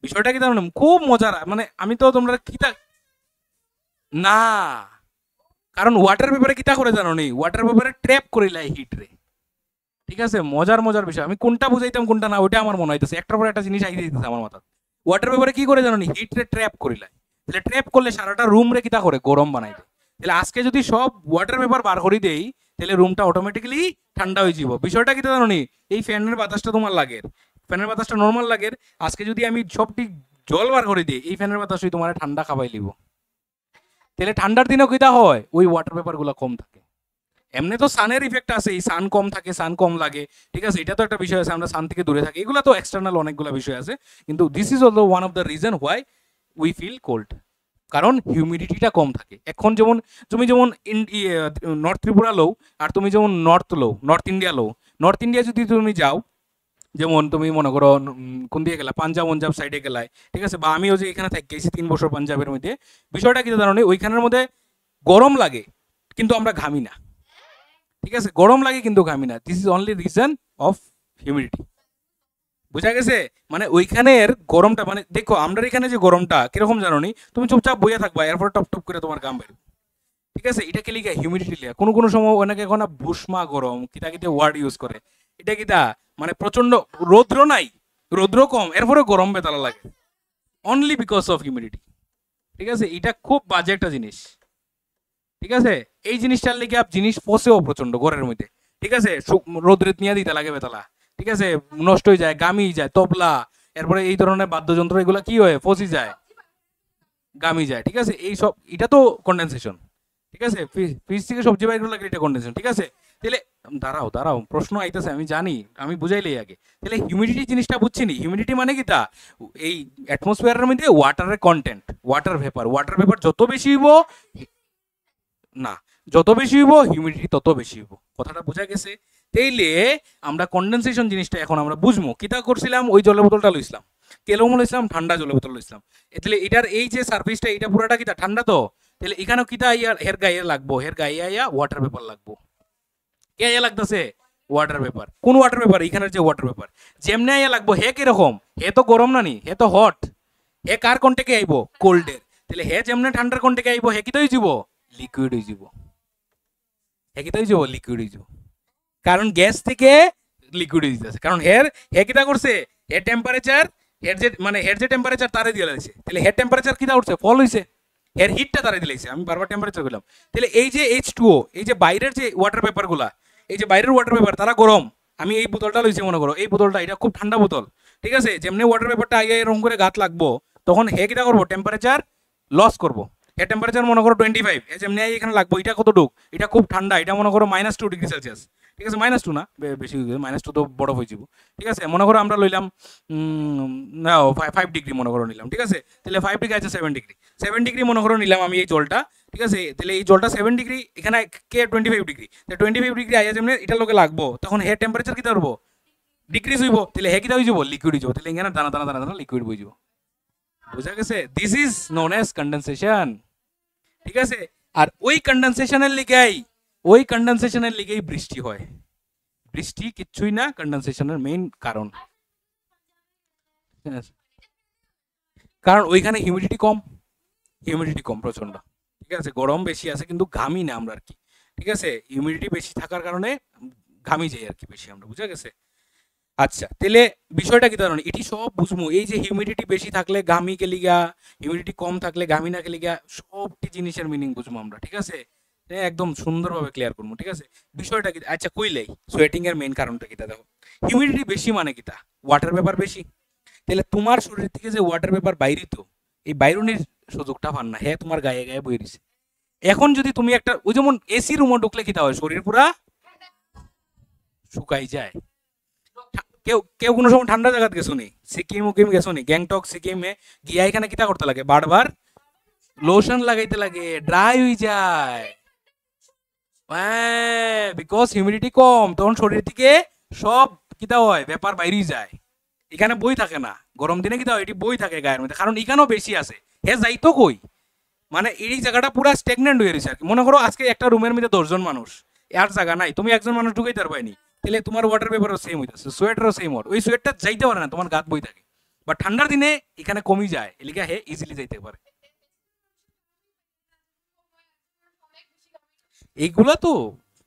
বিষয়টা কি জানো, খুব মজার, মানে আমি তো তোমরা কিতা না, কারণ ওয়াটার পেপারে কিতা করে জানো নি, ওয়াটার পেপারে ট্র্যাপ করে লাই হিট রে। ঠিক আছে, মজার মজার বিষয়, আমি কোনটা বুঝাইতাম কোনটা না, ওইটা আমার মনে হইতেছে, একটার পর একটা জিনিস আইতে দিতেছে আমার মাথা। ওয়াটার পেপারে কি করে জানো নি, হিট রে ট্র্যাপ করিলাই, তাহলে ট্র্যাপ করলে সারাটা রুম রে কিতা করে গরম বানাই দেয়। তাহলে আজকে যদি সব ওয়াটার পেপার বার করে দেই তাহলে রুমটা অটোমেটিক্যালি ঠান্ডা হয়ে যাব। বিষয়টা কিতা জানো নি, এই ফ্যানের বাতাসটা তোমার লাগে, ফ্যানের বাতাসটা নর্মাল লাগে, আজকে যদি আমি সবটি জল বার করে দিই এই ফ্যানের বাতাসই তোমার ঠান্ডা খাবাই লিব। তাহলে ঠান্ডার দিনেও কিতা হয়, ওই ওয়াটার পেপার গুলা কম থাকে। এমনি তো সানের ইফেক্ট আছে, এই সান কম থাকে, সান কম লাগে, ঠিক আছে, এটা তো একটা বিষয় আছে, আমরা সান থেকে দূরে থাকি, এগুলো তো এক্সটার্নাল অনেকগুলো বিষয় আছে, কিন্তু this is also one of the reason why we feel cold, কারণ হিউমিডিটিটা কম থাকে। এখন যেমন তুমি যেমন নর্থ ত্রিপুরা লও, আর তুমি যেমন নর্থ ইন্ডিয়া লও, নর্থ ইন্ডিয়া যদি তুমি যাও, যেমন তুমি মনে করো কোন দিকে গেলা, পাঞ্জাব সাইডে গেলাই, ঠিক আছে, বা আমিও যে এখানে থাকি গেছি 3 বছর পাঞ্জাবের মধ্যে, বিষয়টা কি জানো, ওইখানের মধ্যে গরম লাগে কিন্তু আমরা ঘামি না, ঠিক আছে, গরম লাগে কিন্তু ঘামি না, this is only reason of humidity. বুঝা গেছে? মানে ওইখানের গরমটা, মানে দেখো আমরা এখানে যে গরমটা কিরকম জানো নি, তুমি চুপচাপ বইয়া থাকবা, এরপর টপ টপ করে তোমার গাম বেরো, ঠিক আছে, এটা কে লিখা হিউমিডিটি লিখা। কোনো কোনো সময় অনেকে এখন ভুষ্মা গরম কিতা কিতা ওয়ার্ড ইউজ করে, এটা কিতা মানে প্রচন্ড রৌদ্র নাই, রৌদ্র কম, এরপরে গরম বেতালা লাগে, অনলি বিকজ অফ হিউমিডিটি, ঠিক আছে, এটা খুব বাজে একটা জিনিস, ঠিক আছে, এই জিনিসটার লিগে জিনিস ফসেও প্রচন্ড ঘরের মধ্যে, ঠিক আছে, রোদ্রে নিয়ে দিতে লাগে বেতালা, ঠিক আছে, নষ্ট হয়ে যায়, গামি যায়, তবলা, এরপরে এই ধরনের বাদ্যযন্ত্র এগুলো কি হয়, ফসি যায়, গামি যায়, ঠিক আছে, এই সব এটা তো কন্ডেনসেশন, ঠিক আছে, ফ্রিজ থেকে সবজি বাইর করে লাগলে এটা কন্ডেনসেশন, ঠিক আছে। তাহলে দাঁড়াও প্রশ্ন আইতেছে, আমি জানি, আমি বুঝাইলেই আগে, তাহলে হিউমিডিটি জিনিসটা বুঝছি নি, হিউমিডিটি মানে কি তা, এই অ্যাটমসফিয়ারের মধ্যে ওয়াটারের কন্টেন্ট, ওয়াটার ভেপার যত বেশি হইব, না, যত বেশি হইব হিউমিডিটি তত বেশি হইব, কথাটা বোঝা গেছে? তাইলে আমরা কন্ডেনসেশন জিনিসটা এখন আমরা বুঝবো, কিতা করছিলাম, ওই জলের বোতলটা লইছিলাম, কেলম লইছিলাম, ঠান্ডা জলের বোতল লইছিলাম, তাহলে এটার এই যে সার্ফেসটা এটা পুরোটা কিতা ঠান্ডা, তো তাহলে এখানেও কিতা আইয়া হের গায়ে লাগবো, হের গায়ে আইয়া ওয়াটার পেপার লাগবো, কে আইয়া লাগতেছে, ওয়াটার পেপার। কোন ওয়াটার পেপার, এখানের যে ওয়াটার পেপার যেমনি আইয়া লাগবো, হে কিরকম, হে তো গরম না নি, হে তো হট, হে কার কন্টেকে আইবো, কোল্ডের, তাহলে হে যেমনি ঠান্ডার কন্টেকে আইবো, হে কি তো হয়ে যাব, লিকুইড হয়ে যাব, হে কি তো হয়ে যাব, লিকুইড হয়ে যাব, কারণ গ্যাস থেকে লিকুইড হয়ে যেতেছে, কারণ হে কিটা করছে, হের টেম্পারেচার, হের যে টেম্পারেচার তারে দিয়ে লাগছে, তাহলে হের টেম্পারেচার কিটা উঠছে, ফল হইছে, হের হিটটা তারে দিলাইছে, আমি বারবার টেম্পারেচার বললাম, তাহলে এই যে H2O, এই যে বাইরের যে ওয়াটার পেপার গুলা, এই যে বাইরের ওয়াটার পেপার তারা গরম, আমি এই বোতলটা লইছি মনে করো, এই বোতলটা এটা খুব ঠান্ডা বোতল, ঠিক আছে, যেমনি ওয়াটার পেপারটা আগে এরকম করে গাত লাগবো, তখন হে কিটা করবো, টেম্পারেচার লস করবো, হে টেম্পারেচার মনে করো 25, যেমনি এখানে লাগবো, এটা কত ডুক, এটা খুব ঠান্ডা, এটা মনে করো -2 ডিগ্রি সেলসিয়াস, ঠিক আছে, -2 না, বেশি -2 তো বরফ হয়ে যাব, ঠিক আছে, মনে করো আমরা লইলাম না 5 ডিগ্রি মনে করো নিলাম, ঠিক আছে, তাহলে 5 ডিগ্রি আছে 7 ডিগ্রি, 7 ডিগ্রি মনে করো নিলাম আমি এই জলটা, ঠিক আছে, তাহলে এই জলটা 7 ডিগ্রি, এখানে কে 25 ডিগ্রি, তাহলে 25 ডিগ্রি আইয়া যেমনি এটা লোকে লাগবো, তখন হে টেম্পারেচার কিতা করবো, ডিক্রিজ হইব, তাহলে হে কিতা হয়ে যাব, লিকুইড হয়ে যাব, তাহলে এখানে দানা দানা দানা দানা লিকুইড হয়ে যাব, বুঝা গেছে? This is known age condensation, ঠিক আছে, আর ওই কন্ডেনসেশনের লিগেই বৃষ্টি হয়, বৃষ্টি কিচ্ছুই না, কন্ডেনসেশনের মেইন কারণ, কারণ ওইখানে হিউমিডিটি কম প্রচন্ড, ঠিক আছে, গরম বেশি আছে কিন্তু ঘামি না আমরা আর কি, ঠিক আছে, হিউমিডিটি বেশি থাকার কারণে ঘামি যাই আর কি বেশি আমরা, বুঝা গেছে? আচ্ছা, তাহলে বিষয়টা কি ধরনের, এটি সব বুঝবো, এই যে হিউমিডিটি বেশি থাকলে ঘামি গেলিগা, হিউমিডিটি কম থাকলে ঘামি না গেলিগা, সবটি জিনিসের মিনিং বুঝবো আমরা, ঠিক আছে, একদম সুন্দরভাবে ক্লিয়ার করবো, ঠিক আছে, বিষয়টা কি, আচ্ছা কইলেই সোয়েটিং এর মেইন কারণটা কিটা দেখো, হিউমিডিটি বেশি মানে কিটা, ওয়াটার পেপার বেশি, তাহলে তোমার শরীর থেকে যে ওয়াটার পেপার বাইরিত, এই বাইরনির সুযোগটা পান না, হ্যাঁ তোমার গায়ে গায়ে বই দিছে, এখন যদি তুমি একটা, ওই যেমন এসি রুমে ঢুকলে কিটা হয়, শরীর পুরা শুকাই যায়, কেউ কেউ কোনো সময় ঠান্ডা জায়গাতে গেছো নি, সিকিম উকিম গেছো নি, গ্যাংটক সিকিমে গিয়া এখানে কিটা করতে লাগে, বারবার লোশন লাগাইতে লাগে, ড্রাই হয়ে যায়, বিকজ হিউমিডিটি কম, তখন শরীর থেকে সব কিতা হয়, ব্যাপার বাইরে যায়, এখানে বই থাকে না, গরম দিনে কিতা হয়, এটি বই থাকে গায়ের মধ্যে, কারণ এখানেও বেশি আছে, হে যাইতো কই, মানে এই জায়গাটা পুরা স্টেগনেন্ট হয়ে রয়েছে আর কি, মনে করো আজকে একটা রুমের মধ্যে 10 জন মানুষ, আর জায়গা নাই, তুমি একজন মানুষ ঢুকাইতে পারবাইনি, তাহলে তোমার ওয়াটার পেপারও সেম হইতেছে, সোয়েটারও সেম ওই সোয়েটার যাইতে পারে না, তোমার গাত বই থাকে, বা ঠান্ডার দিনে এখানে কমই যায়, এলিকা হে ইজিলি যাইতে পারে, এইগুলা তো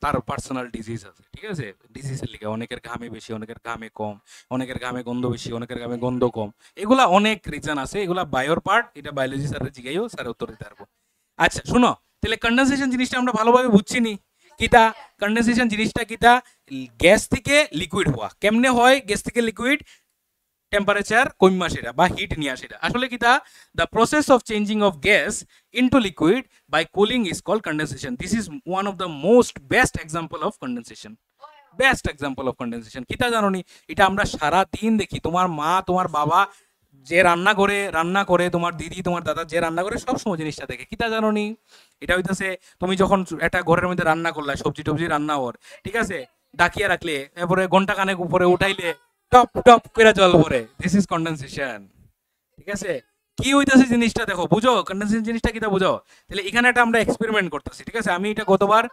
তার পার্সোনাল ডিজিজ আছে, ঠিক আছে? ডিজিজের লিগে অনেকের ঘামে বেশি, অনেকের ঘামে কম, অনেকের ঘামে গন্ধ বেশি, অনেকের ঘামে গন্ধ কম, এগুলা অনেক রিজন আছে, এগুলা বায়োর পার্ট, এটা বায়োলজি স্যারের জিগাইও স্যার উত্তর দিতে পারবো। আচ্ছা শুনো, তাহলে কন্ডেনসেশন জিনিসটা আমরা ভালোভাবে বুঝছি নি। কিতা কন্ডেনসেশন জিনিসটা কিতা? গ্যাস থেকে লিকুইড হওয়া। কেমনে হয় গ্যাস থেকে লিকুইড? টেম্পারেচার কইমা সেটা বা হিট নিয়ে সেটা আসলে কিতা? The process of changing of gas into liquid by cooling is called condensation. This is one of the most best example of condensation. Best example of condensation কিতা জানোনি? এটা আমরা সারা দিন দেখি। তোমার মা, তোমার বাবা যে রান্না করে, তোমার দিদি, তোমার দাদা যে রান্না করে, সব সময় জিনিসটা দেখে। কিতা জানোনি? এটা হইতাছে তুমি যখন একটা ঘরের মধ্যে রান্না করলা, সবজি টবজি রান্না ওর, ঠিক আছে, ডাকিয়ে রাখলে, এরপরে ঘন্টা খানেক উপরে উঠাইলে টপ টপ করে জল পড়ে, দিস ইজ কন্ডেনসেশন। ঠিক আছে? কি হইতাছে জিনিসটা দেখো, বুঝো কন্ডেনসেশন জিনিসটা কিটা বুঝো। তাহলে এখানে একটা আমরা এক্সপেরিমেন্ট করতেছি, ঠিক আছে? আমি এটা গতবার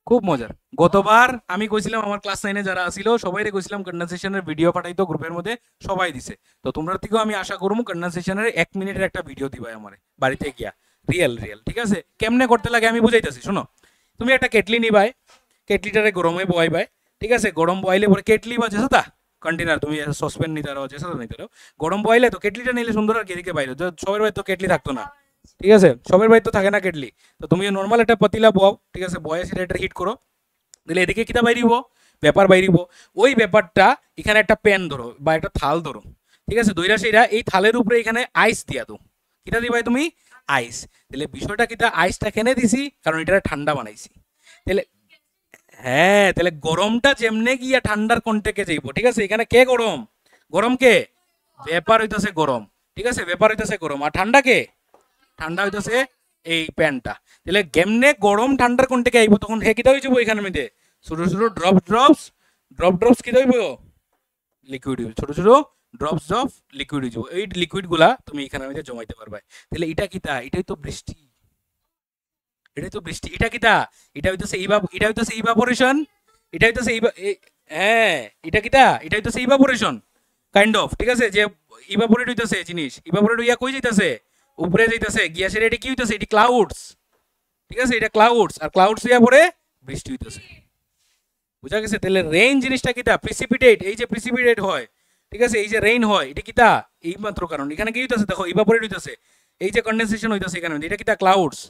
খুব মজার, গতবার আমি কইছিলাম আমার ক্লাস 9 এ যারা ছিল সবাইরে কইছিলাম কন্ডেনসেশনের ভিডিও পাঠাইতো গ্রুপের মধ্যে, সবাই দিছে। তো তোমরা থেকেও আমি আশা করবো কন্ডেনসেশনের 1 মিনিটের একটা ভিডিও দিবাই আমারে বাড়িতে গিয়া, রিয়েল, ঠিক আছে? কেমনে করতে লাগে আমি বুঝাইতাছি, শোনো। তুমি একটা কেটলি নিবাই, কেটলিটারে গরমে বয়াইবাই, ঠিক আছে? গরম বয়াইলে পরে কেটলি বা যেসা কন্টেনার, তুমি সসপেন নিতে পারো, যেসা নিতে পারো। গরম বয়াইলে তো কেটলিটা নিলে সুন্দর আর এদিকে বাইরে, সবার বাড়ি তো কেটলি থাকতো না, ঠিক আছে? সবার বাড়ি তো থাকে না কেটলি। তো তুমি নর্মাল একটা পাতিলা বও, ঠিক আছে? বয়ে সেটা এটা হিট করো, দিলে এদিকে কিতা বাইরিব? ব্যাপার বাইরিব। ওই ব্যাপারটা এখানে একটা প্যান ধরো বা একটা থাল ধরো, ঠিক আছে? দইরা সেইটা এই থালের উপরে এখানে আইস দিয়া দাও। কিতা দিবাই তুমি? আইস। তাহলে বিষয়টা কিতা? আইসটা কেনে দিছি কারণ এটা ঠান্ডা বানাইছি। তাহলে হ্যাঁ, তাহলে গরমটা যেমনে গিয়া ঠান্ডার কন্টেকে যাইব, ঠিক আছে? এখানে কে গরম? গরম কে? ব্যাপার হইতাছে গরম, ঠিক আছে? ব্যাপার হইতাছে গরম। আর ঠান্ডা কে? ঠান্ডা হইতাছে এই প্যানটা। তাহলে কেমনে গরম ঠান্ডার কোন থেকে আইব? তখন হে কিতা হয়ে যাবো এখানের মধ্যে ছোট ছোট ড্রপস কিতা হইব? লিকুইড হইব, ছোট ছোট ড্রপস অফ লিকুইড হইব। এই লিকুইড গুলা তুমি এখানের মধ্যে জমাইতে পারবে। তাহলে এটা কিতা? এটাই তো বৃষ্টি, এটাই তো বৃষ্টি। এটা কিতা? এটা হইতাছে ইভাপোরেশন, এটা হইতাছে হ্যাঁ, এটা কিতা? এটা হইতাছে ইভাপোরেশন কাইন্ড অফ, ঠিক আছে? যে ইভাপোরেট হইতাছে জিনিস, ইভাপোরেট হইয়া কই যাইতাছে? উপরে যাইতাছে গিয়া, সেটা এটা কি হইতাছে? এটি ক্লাউডস, ঠিক আছে? এটা ক্লাউডস, আর ক্লাউডস হইয়া পরে বৃষ্টি হইতাছে। বুঝা গেছে? তাহলে রেইন জিনিসটা কিতা? প্রিসিপিটেট, এই যে প্রিসিপিটেট হয়, ঠিক আছে? এই যে রেইন হয়, এটা কিতা? এই মাত্র কারণ এখানে কি হইতাছে দেখো, ইভাপোরেট হইতাছে, এই যে কন্ডেনসেশন হইতাছে এখানে, এটা কিতা? ক্লাউডস,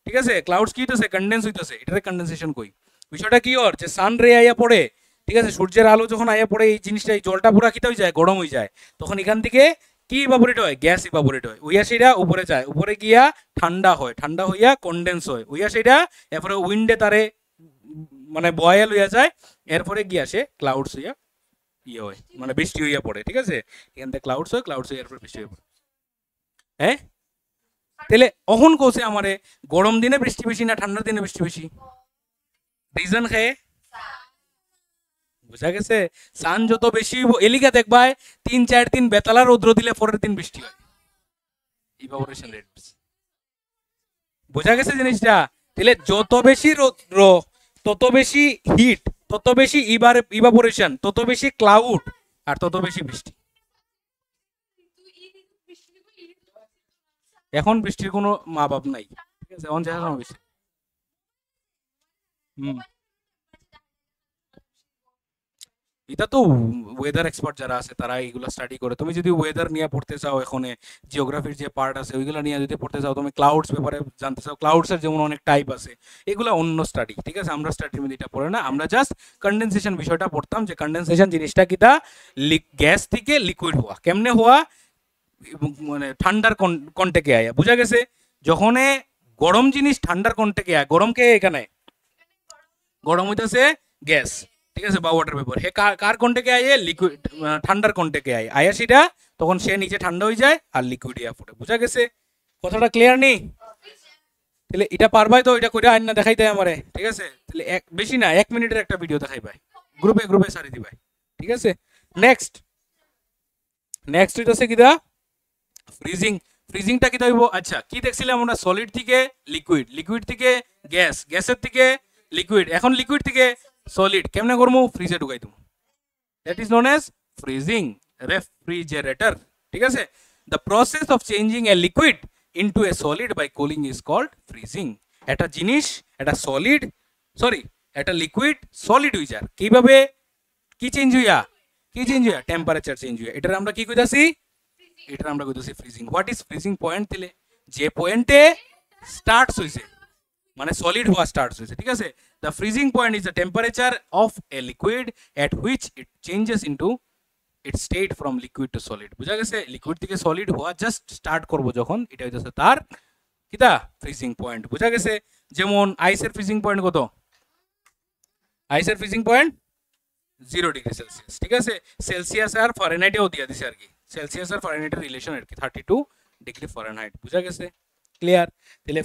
ঠিক আছে? ক্লাউডস কি হইতাছে? কন্ডেন্স হইতাছে, এটারে কন্ডেনসেশন কই। বিষয়টা কি ওর? যে সান রে আইয়া পড়ে, ঠিক আছে? সূর্যের আলো যখন আইয়া পড়ে, এই জিনিসটা, এই জলটা পুরা কিতা হয়ে যায়? গরম হয়ে যায়। তখন এখান থেকে কি ইভাপোরেট হয়? গ্যাস ইভাপোরেট হয়। ওইয়া সেটা উপরে যায়, উপরে গিয়া ঠান্ডা হয়, ঠান্ডা হইয়া কন্ডেন্স হয়। ওইয়া সেটা এরপরে উইন্ডে তারে মানে বয়েল হইয়া যায়, এরপরে গিয়া সে ক্লাউডস হইয়া ইয়ে হয়, মানে বৃষ্টি হইয়া পড়ে, ঠিক আছে? এখান থেকে ক্লাউডস হয়, ক্লাউডস হয়ে এরপরে বৃষ্টি হয়ে পড়ে। হ্যাঁ, তাহলে অহন কৌছে আমারে গরম দিনে বৃষ্টি বেশি না ঠান্ডার দিনে বৃষ্টি বেশি? রিজন খেয়ে বুঝা গেছে? সান যত বেশি এলিকা দেখবায় 3-4 দিন বেতালা রৌদ্র দিলে পরের দিন বৃষ্টি হয়, ইভাপোরেশন রেট। বুঝা গেছে জিনিসটা? তাহলে যত বেশি রৌদ্র, তত বেশি হিট, তত বেশি ইভাপোরেশন, তত বেশি ক্লাউড, আর তত বেশি বৃষ্টি। এখন বৃষ্টির কোনো মা বাপ নাই, ঠিক আছে? এখন দেখা বৃষ্টি। হুম, এটা তো ওয়েদার এক্সপার্ট যারা আছে তারা এইগুলো স্টাডি করে। তুমি যদি ওয়েদার নিয়ে পড়তে চাও, এখন জিওগ্রাফির যে পার্ট আছে ওইগুলো নিয়ে যদি পড়তে চাও, তুমি ক্লাউডস ব্যাপারে জানতে চাও, ক্লাউডসের যেমন অনেক টাইপ আছে, এগুলো অন্য স্টাডি, ঠিক আছে? আমরা স্টাডির মধ্যে এটা পড়ে না, আমরা জাস্ট কন্ডেনসেশন বিষয়টা পড়তাম, যে কন্ডেনসেশন জিনিসটা কিটা? গ্যাস থেকে লিকুইড হওয়া। কেমনে হওয়া? মানে ঠান্ডার কন্টেকে আয়া। বুঝা গেছে? যখন গরম জিনিস ঠান্ডার কন্টেকে আয়, গরম কে এখানে? গরম হইতেছে গ্যাস, ঠিক আছে? বা ওয়াটার ভেপর। হে কার কন্টেকে আয়? লিকুইড, ঠান্ডার কন্টেকে আয়। আয়া সেটা তখন সে নিচে ঠান্ডা হয়ে যায় আর লিকুইড ইয়া পড়ে। বুঝা গেছে? কথাটা ক্লিয়ার নেই? তাহলে এটা পারবাই তো? এটা কইরা আইন না দেখাই দেয় আমারে, ঠিক আছে? তাহলে বেশি না 1 মিনিটের একটা ভিডিও দেখাই ভাই, গ্রুপে গ্রুপে সারি দিবাই, ঠিক আছে? নেক্সট হইতাছে কিদা? ফ্রিজিং। ফ্রিজিংটা কি হইব? আচ্ছা, কি দেখছিলাম আমরা? সলিড থেকে লিকুইড, লিকুইড থেকে গ্যাস, গ্যাসের থেকে লিকুইড, এখন লিকুইড থেকে সলিড। কেমনে করবো? ফ্রিজে ঢুকাই দেবো। That is known as freezing, refrigerator, ঠিক আছে? The process of changing a liquid into a solid by cooling is called freezing. একটা জিনিস, একটা সলিড, সরি একটা লিকুইড সলিড হয়ে যায় কিভাবে কি চেঞ্জ হইয়া টেম্পারেচার চেঞ্জ হইয়া এটার আমরা কি কইতাছি এটার আমরা কইতাছি freezing what is freezing point দিলে যে পয়েন্টে স্টার্টস হইছে মানে সলিড হওয়া স্টার্টস হইছে ঠিক আছে the freezing point is the temperature of a liquid at which it changes into it state from liquid to solid বুঝা গেছে লিকুইড থেকে সলিড হওয়া জাস্ট স্টার্ট করব যখন এটা হইতাছে তার কিটা ফ্রিজিং পয়েন্ট বুঝা গেছে যেমন আইসের ফ্রিজিং পয়েন্ট কত আইসের ফ্রিজিং পয়েন্ট 0 ডিগ্রি সেলসিয়াস ঠিক আছে সেলসিয়াস আর ফারেনহাইটেও দিয়া দিছে আর কি সেলসিয়াস আর ফারেনহাইটের রিলেশন আর কি 32 ডিগ্রি ফারেনহাইট বুঝা গেছে ক্লিয়ার তাহলে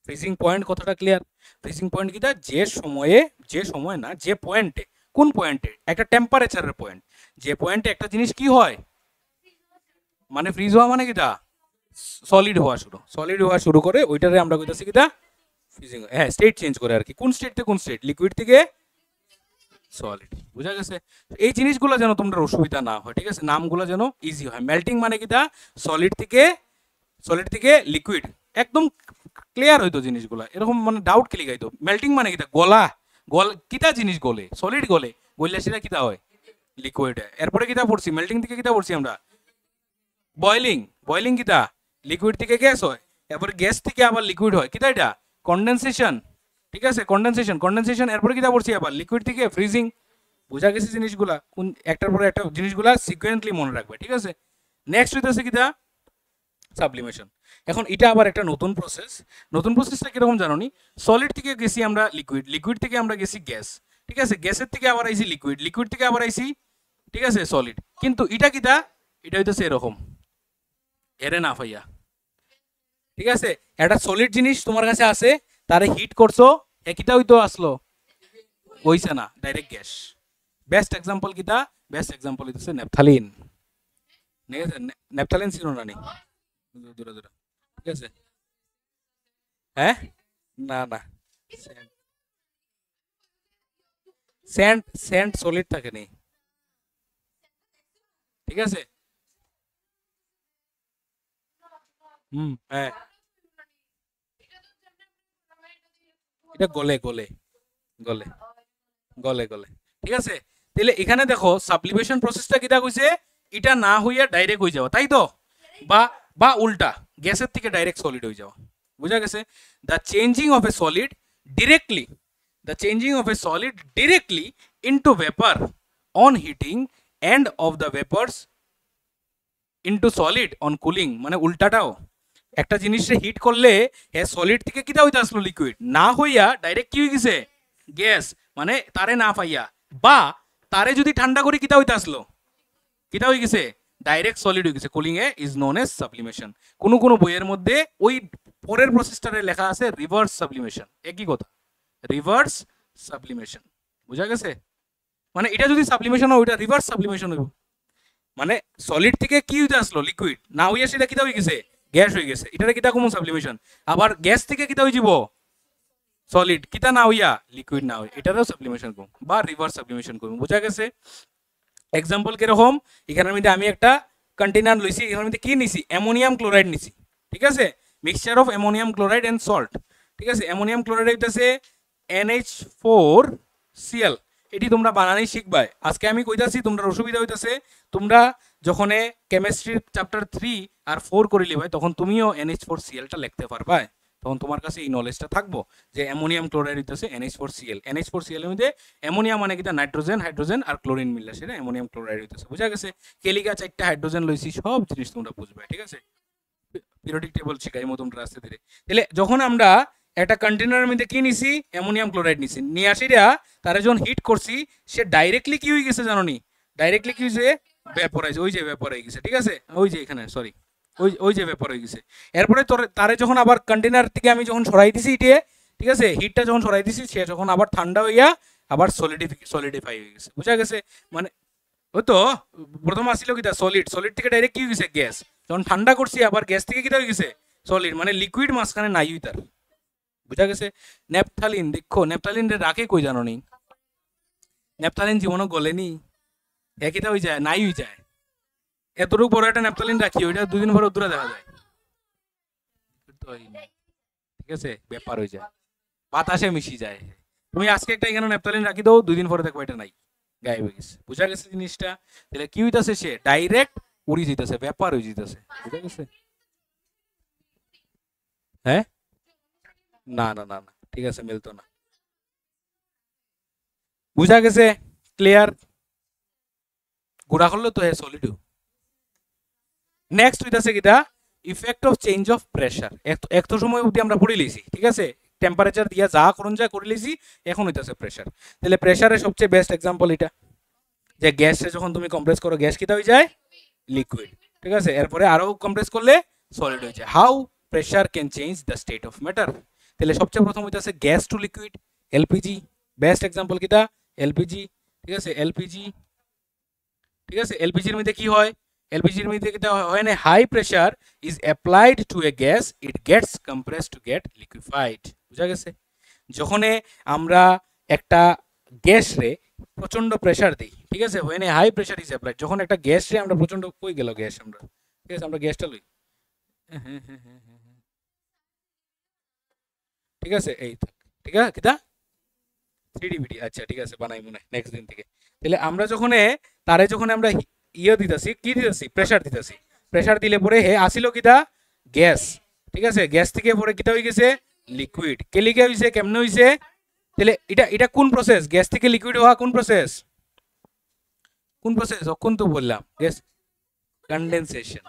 ফ্রিজিং পয়েন্ট কতটা ক্লিয়ার ফ্রিজিং পয়েন্ট কিটা যে সময়ে না যে পয়েন্টে কোন পয়েন্টে একটা টেম্পারেচারের পয়েন্ট যে পয়েন্টে একটা জিনিস কি হয় মানে ফ্রিজ হওয়া মানে কিটা সলিড হওয়া শুরু করে ওইটারে আমরা কইতাছি কিটা ফ্রিজিং হ্যাঁ স্টেট চেঞ্জ করে আর কি কোন স্টেট থেকে কোন স্টেট লিকুইড থেকে সলিড বুঝা গেছে এই জিনিসগুলো যেন তোমরা অসুবিধা না হয় ঠিক আছে নামগুলো যেন ইজি হয় মেল্টিং মানে কিটা সলিড থেকে লিকুইড একদম ক্লিয়ার হইতো জিনিসগুলো এরকম মানে ডাউট খেলি গাইতো মেল্টিং মানে কিটা কিটা জিনিস গলে সলিড গলে গললে সেটা কিটা হয় লিকুইড এরপরে কিটা পড়ছি মেল্টিং থেকে কিটা পড়ছি আমরা বয়লিং কিটা লিকুইড থেকে গ্যাস হয় এরপরে গ্যাস থেকে আবার লিকুইড হয় কিটা এটা কন্ডেনসেশন ঠিক আছে কন্ডেনসেশন এরপরে কিটা পড়ছি আবার লিকুইড থেকে ফ্রিজিং বুঝা গেছে জিনিসগুলা কোন একটার পরে একটা জিনিসগুলা সিকোয়েন্টলি মনে রাখবে ঠিক আছে নেক্সট হইতেছে কিটা সাবলিমেশন এখন এটা আবার একটা নতুন প্রসেসটা কিরকম জানো নি সলিড থেকে গেছি আমরা লিকুইড থেকে আমরা গেছি গ্যাস ঠিক আছে গ্যাসের থেকে আবার আইছি লিকুইড থেকে আবার আইছি ঠিক আছে সলিড কিন্তু এটা কিটা এটা হইতেছে এরকম এরে না ভাইয়া ঠিক আছে একটা সলিড জিনিস তোমার কাছে আছে তারে হিট করছো কিটা হইতো আসলো হইছে না ডাইরেক্ট গ্যাস বেস্ট এক্সাম্পল কিটা বেস্ট এক্সাম্পল হইতেছে নেপথালিন নেপথালিন ছিল না নি দূরে ঠিক আছে হ্যাঁ না স্যান্ড সলিড থাকে নি ঠিক আছে হ্যাঁ এটা গলে ঠিক আছে তাহলে এখানে দেখো সাবলিমেশন প্রসেসটা কিটা কইছে এটা না হইয়া ডাইরেক্ট হয়ে যাওয়া তাই তো বা উল্টা গ্যাসের থেকে ডাইরেক্ট সলিড হয়ে যাওয়া বুঝা গেছে the changing of a solid directly into vapour on heating and of the vapours into solid on cooling মানে উল্টাটাও একটা জিনিসে হিট করলে হ্যাঁ সলিড থেকে কিটা হইতে আসলো লিকুইড না হইয়া ডাইরেক্ট কি হয়ে গেছে গ্যাস মানে তারে না পাইয়া বা তারে যদি ঠান্ডা করে কিটা হইতে আসলো কিটা হয়ে গেছে ডাইরেক্ট সলিড হয়ে গেছে cooling A is known age sublimation কোন বইয়ের মধ্যে ওই পরের প্রসেসটারে লেখা আছে রিভার্স সাবলিমেশন একই কথা রিভার্স সাবলিমেশন বুঝা গেছে মানে এটা যদি সাবলিমেশন হয় ওইটা রিভার্স সাবলিমেশন হইব মানে সলিড থেকে কি হইতে আসলো লিকুইড না হইয়া সেটা কিটা হয়ে গেছে গ্যাস হয়ে গেছে এটারে কিটা কমন সাবলিমেশন আবার গ্যাস থেকে কিটা হয়ে যাব সলিড কিটা না হইয়া লিকুইড না হইয়া এটারও সাবলিমেশন কম বা রিভার্স সাবলিমেশন করব বুঝা গেছে এক্সাম্পল কিরকম এখানের মধ্যে আমি একটা কন্টেনার লইছি এখানের মধ্যে কি নিছি অ্যামোনিয়াম ক্লোরাইড নিছি ঠিক আছে mixture of ammonium chloride and salt ঠিক আছে অ্যামোনিয়াম ক্লোরাইড হইতাছে NH4Cl এটি তোমরা বানানি শিখবাই আজকে আমি কইতাছি তোমরা অসুবিধা হইতাছে তোমরা যখন কেমিস্ট্রি চ্যাপ্টার 3 আর 4 করে লিবাই তখন তুমিও NH4Cl টা লিখতে পারবা তখন তোমার কাছে এই নলেজটা থাকবো যে অ্যামোনিয়াম ক্লোরাইড হইতাছে NH4Cl এর মধ্যে অ্যামোনিয়া মানে কিটা নাইট্রোজেন হাইড্রোজেন আর ক্লোরিন মিললে সেটা অ্যামোনিয়াম ক্লোরাইড হইতাছে বুঝা গেছে কেলিকা 4টা হাইড্রোজেন লইছি সব জিনিস তোমরা বুঝবে ঠিক আছে পিরিয়ডিক টেবল শিখাইমো তোমরা আস্তে ধীরে তাহলে যখন আমরা একটা কন্টেনারের মধ্যে কি নিছি অ্যামোনিয়াম ক্লোরাইড নিছি নিয়ে আসিরা তারা যখন হিট করছি সে ডাইরেক্টলি কি হয়ে গেছে জানো নি ডাইরেক্টলি কি হইছে ভেপোরাইজ ওই যে ভেপর হয়ে গেছে ঠিক আছে ওই যে এখানে সরি ওই যে ভেপর হয়ে গেছে এরপরে তারে যখন আবার কন্টেনার থেকে আমি যখন সরাই দিছি ইটে ঠিক আছে হিটটা যখন সরাই দিছি সে যখন আবার ঠান্ডা হইয়া আবার সলিডিফাই হয়ে গেছে বুঝা গেছে মানে ওই তো প্রথম আসছিল কিটা সলিড থেকে ডাইরেক্ট কি হয়ে গেছে গ্যাস যখন ঠান্ডা করছি আবার গ্যাস থেকে কিটা হয়ে গেছে সলিড মানে লিকুইড মাঝখানে নাই হই তার বুঝা গেছে নেপথালিন দেখো নেপথালিন রে রাখে কই জানো নি নেপথালিন জীবনও গলেনি একইটা হয়ে যায় নাই হয়ে যায় এতটুকু বড় একটা নেপথালিন রাখি ওইটা দুদিন পরে দূরে দেখা যায় ঠিক আছে ব্যাপার হয়ে যায় বাতাসে মিশি যায় তুমি আজকে একটা এখানে ন্যাপথালিন রাখি দাও, 2 দিন পরে দেখো এটা নাই, গায়েব হয়ে গেছে। বুঝা গেছে জিনিসটা? তাহলে কি হইতাছে, সে ডাইরেক্ট উড়ি যেতেছে, ব্যাপার হয়ে যেতেছে। বুঝা গেছে? হ্যাঁ, না না না না, ঠিক আছে, মিলতো না। বুঝা গেছে? ক্লিয়ার? গুড়া করলে তো হ্যাঁ সলিড। নেক্সট হইতাছে কিটা, effect of change of pressure. এত সময় অবধি আমরা পড়ে লিছি, ঠিক আছে, টেম্পারেচার দিয়া যা করুন যা করে লিছি, এখন হইতাছে প্রেসার। তাহলে প্রেসারের সবচেয়ে বেস্ট এক্সাম্পল এটা, যে গ্যাসে যখন তুমি কম্প্রেস করো গ্যাস কিটা হয়ে যায়, লিকুইড, ঠিক আছে, এরপরে আরো কম্প্রেস করলে সলিড হয়ে যায়। How pressure can change the state of matter. তাহলে সবচেয়ে প্রথম হইতাছে gas to liquid, LPG, best example কিটা, এলপিজি, ঠিক আছে, এলপিজি, ঠিক আছে। এলপিজির মধ্যে কি হয়, এলপিজির মধ্যে কিটা হয় না, high pressure is applied to a gas, it gets compressed to get liquefied. বুঝা গেছে? যখন আমরা একটা গ্যাস রে প্রচন্ড প্রেসার দিই, ঠিক আছে, when a high pressure is applied, যখন একটা গ্যাস রে আমরা প্রচন্ড, কই গেল গ্যাস, আমরা, ঠিক আছে, আমরা গ্যাসটা লই, ঠিক আছে, এই থাক, ঠিক আছে, কিটা 3dBT, আচ্ছা ঠিক আছে, বানাই মনে নেক্সট দিন থেকে। তাহলে আমরা যখন তারে যখন আমরা ইয়ে দিতেছি, কি দিতেছি, প্রেসার দিতেছি, প্রেসার দিলে পরে হে আসিল কিটা গ্যাস, ঠিক আছে, গ্যাস থেকে পরে কিটা হয়ে গেছে লিকুইড। কেলিকে হইছে, কেমনে হইছে, তাহলে এটা এটা কোন প্রসেস, গ্যাস থেকে লিকুইড হওয়া কোন প্রসেস, কোন প্রসেস, অক্ষণ তো বললাম, গ্যাস কন্ডেনসেশন,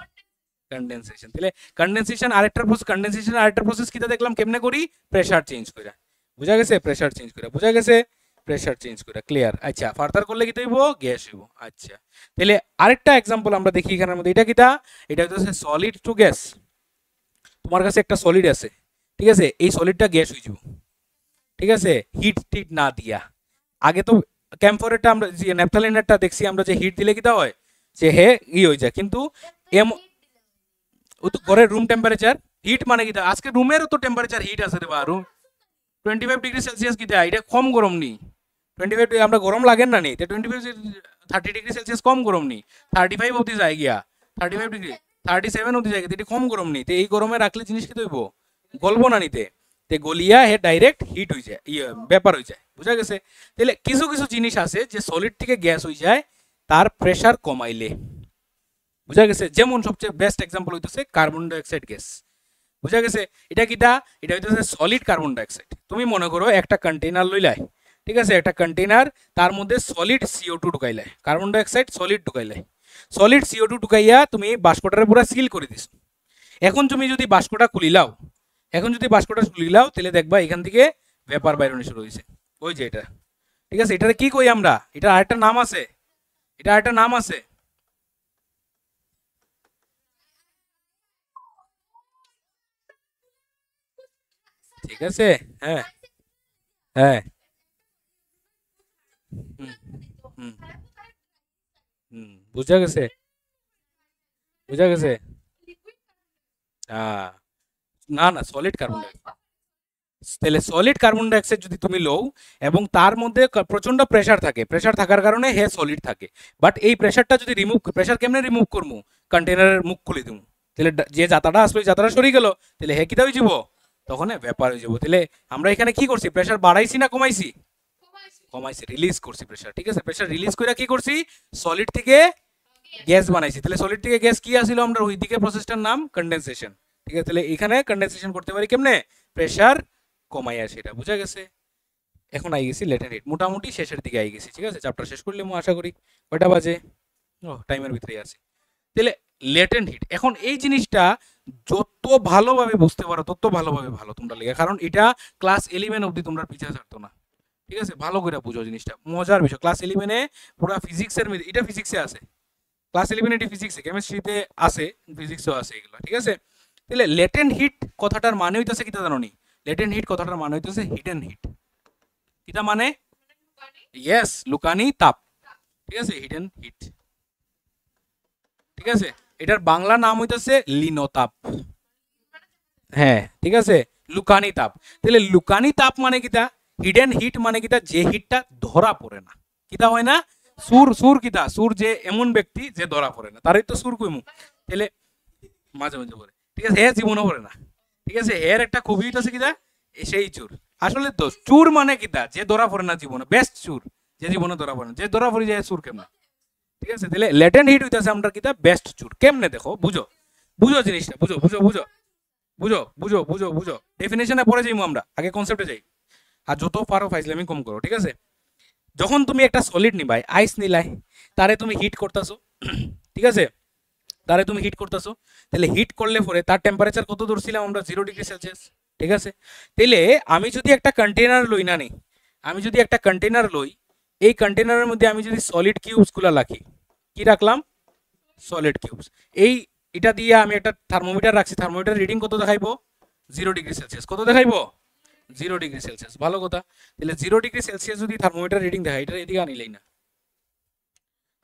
কন্ডেনসেশন। তাহলে কন্ডেনসেশন আরেকটা প্রসেস, কন্ডেনসেশন আরেকটা প্রসেস কিটা দেখলাম, কেমনে করি, প্রেসার চেঞ্জ করে। বুঝা গেছে? প্রেসার চেঞ্জ করে, বুঝা গেছে? প্রেসার চেঞ্জ করে, ক্লিয়ার? আচ্ছা, ফার্দার করলে কি হইব, গ্যাস হইব। আচ্ছা, তাহলে আরেকটা এক্সাম্পল আমরা দেখি এখানের মধ্যে, এটা কিটা, এটা হচ্ছে সলিড টু গ্যাস। তোমার কাছে একটা সলিড আছে, ঠিক আছে, এই সলিডটা গ্যাস হয়ে যাব, ঠিক আছে, হিট টিট না দিয়া। আগে তো ক্যাম্ফরেটটা আমরা যে ন্যাপথালিনটা দেখছি আমরা, যে হিট দিলে কিটা হয়, যে হে ই হয়ে যায়, কিন্তু এম ও তো ঘরের রুম টেম্পারেচার, হিট মানে কিটা, আজকে রুমেরও তো টেম্পারেচার হিট আছে রে বা, রুম 25 ডিগ্রি সেলসিয়াস কিটা, এটা কম গরম নি, 25 আমরা গরম লাগেন না নি, 30 ডিগ্রি সেলসিয়াস কম গরম নি, 35 অবধি যায় গিয়া, 35 ডিগ্রি, 37 অবধি যায়, এটা কম গরম নি, তো এই গরমে রাখলে জিনিস কি হইব, গলবো না নিতে, তে গলিয়া হে ডাইরেক্ট হিট হয়ে যায়, ইয়ে ব্যাপার হয়ে যায়। বুঝা গেছে? তাহলে কিছু কিছু জিনিস আছে যে সলিড থেকে গ্যাস হয়ে যায় তার প্রেসার কমাইলে। বুঝা গেছে? যেমন সবচেয়ে বেস্ট এক্সাম্পল হইতেছে কার্বন ডাইঅক্সাইড গ্যাস। বুঝা গেছে? এটা কিটা, এটা হইতেছে সলিড কার্বন ডাইঅক্সাইড। তুমি মনে করো একটা কন্টেইনার লইলাই, ঠিক আছে, একটা কন্টেইনার, তার মধ্যে সলিড CO2 ঢুকাইলে, কার্বন ডাইঅক্সাইড সলিড ঢুকাইলে, সলিড CO2 ঢুকাইয়া তুমি বাষ্পটারে পুরো সিল করে দিছো। এখন তুমি যদি বাষ্পটা খুলিলাও, এখন যদি বাষ্পটা খুলিলাও, তাহলে দেখবা এখান থেকে ভেপার বাইরনি শুরু হয়েছে, ওই যে এটা, ঠিক আছে, এটারে কি কই আমরা, এটা আরেকটা নাম আছে, এটা আরেকটা নাম আছে, ঠিক আছে, হ্যাঁ, হ্যাঁ, হুম, হুম, হুম, বুঝা গেছে, বুঝা গেছে, হ্যাঁ, না না, সলিড কার্বন ডাইঅক্সাইড। তাহলে সলিড কার্বন ডাইঅক্সাইড যদি তুমি লও এবং তার মধ্যে প্রচন্ড প্রেসার থাকে, প্রেসার থাকার কারণে হে সলিড থাকে, বাট এই প্রেসারটা যদি রিমুভ, প্রেসার কেমনে রিমুভ করবো, কন্টেনারের মুখ খুলে দিব, তাহলে যে যাতাটা আসলো যাতাটা সরে গেল, তাহলে হে কিটা হয়ে যাব, তখন ব্যাপার হয়ে যাব। তাহলে আমরা এখানে কি করছি, প্রেসার বাড়াইছি না কমাইছি, কমাইছি, রিলিজ করছি প্রেসার, ঠিক আছে, প্রেসার রিলিজ করে কি করছি, সলিড থেকে গ্যাস বানাইছি। তাহলে সলিড থেকে গ্যাস কি আসিল, আমরা ওই দিকে প্রসেসটার নাম কন্ডেনসেশন, ঠিক আছে। তাহলে এখানে কন্ডেনসেশন করতে পারি কেমনে, প্রেসার কমাইয়া, সেটা বুঝা গেছে। এখন আই গেছি লেটেন্ট হিট, মোটামুটি শেষের দিকে আই গেছি, ঠিক আছে, চ্যাপ্টার শেষ করলে আমি আশা করি, কয়টা বাজে, ও টাইমের ভিতরেই আছে। তাহলে লেটেন্ট হিট, এখন এই জিনিসটা যত ভালোভাবে বুঝতে পারো তত ভালোভাবে ভালো তোমরা লেগে, কারণ এটা ক্লাস 11 অবধি তোমরা পিছিয়ে থাকতো না, ঠিক আছে, ভালো করে বুঝো জিনিসটা, মজার বিষয়। ক্লাস 11-এ পুরো ফিজিক্সের মধ্যে, এটা ফিজিক্সে আছে, ক্লাস 11 এটি ফিজিক্সে, কেমিস্ট্রিতে আছে, ফিজিক্সও আছে এগুলো, ঠিক আছে। তাহলে লেটেন্ট হিট কথাটার মানে হইতেছে কিটা জানো নি, লেটেন্ট হিট কথাটার মানে হইতেছে হিডেন হিট। কিটা মানে, ইয়েস, লুকানি তাপ, ঠিক আছে, হিডেন হিট, ঠিক আছে। এটার বাংলা নাম হইতেছে লিনোতাপ, হ্যাঁ, ঠিক আছে, লুকানি তাপ। তাহলে লুকানি তাপ মানে কিটা, হিডেন হিট মানে কিটা, যে হিটটা ধরা পড়ে না, কিটা হয় না, সুর, সুর কিটা, সুর যে এমন ব্যক্তি যে ধরা পড়ে না, তারই তো সুর কইমু। তাহলে মাঝে মাঝে পড়ে, ঠিক আছে, হে জীবনও পড়ে না, ঠিক আছে, এর একটা খুবই হইতেছে কিটা, সেই চুর। আসলে তো চুর মানে কিতা, যে ধরা পড়ে না জীবনে, বেস্ট চুর যে জীবনে ধরা পড়ে না, যে ধরা পড়ে যায় চুর কেমনে, ঠিক আছে? তাহলে লেটেন্ট হিট হইতাছে আমরা কিতা বেস্ট চুর। কেমনে দেখো, বুঝো বুঝো জিনিসটা, বুঝো বুঝো বুঝো বুঝো বুঝো বুঝো বুঝো ডেফিনেশনে পড়ে যাইমু আমরা, আগে কনসেপ্টে যাই। আর যত পারো ফাইজলামি কম করো, ঠিক আছে? যখন তুমি একটা সলিড নিবাই, আইস নিলাই, তারে তুমি হিট করতেছো, ঠিক আছে? তারে তুমি হিট করতেছো, তাহলে হিট করলে পরে তার টেম্পারেচার কত ধরছিলাম আমরা, 0 ডিগ্রি সেলসিয়াস, ঠিক আছে? তাহলে আমি যদি একটা কন্টেনার লই, না নেই, আমি যদি একটা কন্টেনার লই, এই কন্টেনারের মধ্যে আমি যদি সলিড কিউবসগুলো রাখি, কি রাখলাম? Solid cubes. এই এটা দিয়ে আমি একটা থার্মোমিটার রাখছি, থার্মোমিটার রিডিং কত দেখাইবো? 0 ডিগ্রি সেলসিয়াস। কত দেখাইবো? 0 ডিগ্রি সেলসিয়াস। ভালো কথা। তাহলে 0 ডিগ্রি সেলসিয়াস যদি থার্মোমিটার রিডিং দেখায়, এটা এদিকে আনিলেই না,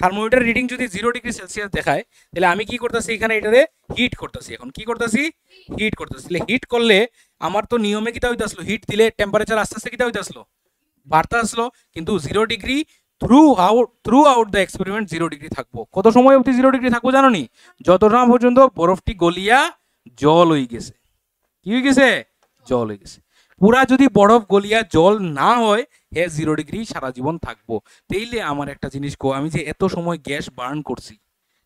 থার্মোমিটার রিডিং যদি 0 ডিগ্রি সেলসিয়াস দেখায়, তাহলে আমি কি করতেছি এখানে, এটারে হিট করতেছি। এখন কি করতেছি? হিট করতেছি। তাহলে হিট করলে আমার তো নিয়মে কিতা হইতে আসলো, হিট দিলে টেম্পারেচার আস্তে আস্তে কিতা হইতে আসলো, বাড়তে আসলো। কিন্তু 0 degree through out the experiment 0 degree থাকবো। কত সময় অবধি 0 ডিগ্রি থাকবো জানো নি? যতটা পর্যন্ত বরফটি গলিয়া জল হয়ে গেছে। কি হয়ে গেছে? জল হয়ে গেছে। পুরা যদি বরফ গলিয়া জল না হয়, হে 0 ডিগ্রি সারা জীবন থাকবো। তাইলে আমার একটা জিনিস কো, আমি যে এত সময় গ্যাস বার্ন করছি,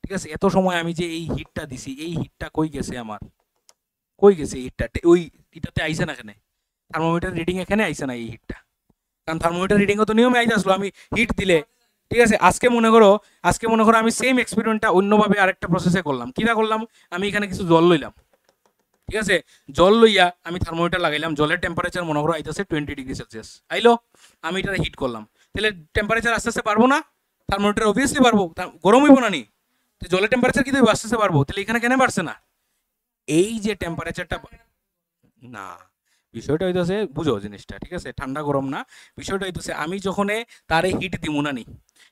ঠিক আছে, এত সময় আমি যে এই হিটটা দিছি, এই হিটটা কই গেছে আমার? কই গেছে এই হিটটা? ওই এটাতে আইছে না, এখানে থার্মোমিটার রিডিং এখানে আইছে না এই হিটটা, কারণ থার্মোমিটার রিডিং তো নিয়মে আইতে আসলো আমি হিট দিলে, ঠিক আছে? আজকে মনে করো আমি সেম এক্সপেরিমেন্টটা অন্যভাবে আরেকটা প্রসেসে করলাম। কিরা করলাম? আমি এখানে কিছু জল লইলাম, ঠিক আছে? জল লইয়া আমি থার্মোমিটার লাগাইলাম, জলের টেম্পারেচার মনে করো আইতেছে 20 ডিগ্রি সেলসিয়াস, আইলো, আমি এটা হিট করলাম। তাহলে টেম্পারেচার আস্তে আস্তে পারবো না? থার্মোমিটার অবভিয়াসলি পারবো, গরম হইব না নি? তো জলের টেম্পারেচার কি দেবো? আস্তে আস্তে পারবো। তাহলে এখানে কেন বাড়ছে না? এই যে টেম্পারেচারটা, না, বিষয়টা হইতেছে, বুঝো জিনিসটা, ঠিক আছে? ঠান্ডা গরম না, বিষয়টা হইতেছে আমি যখন তারে হিট দিব না নি,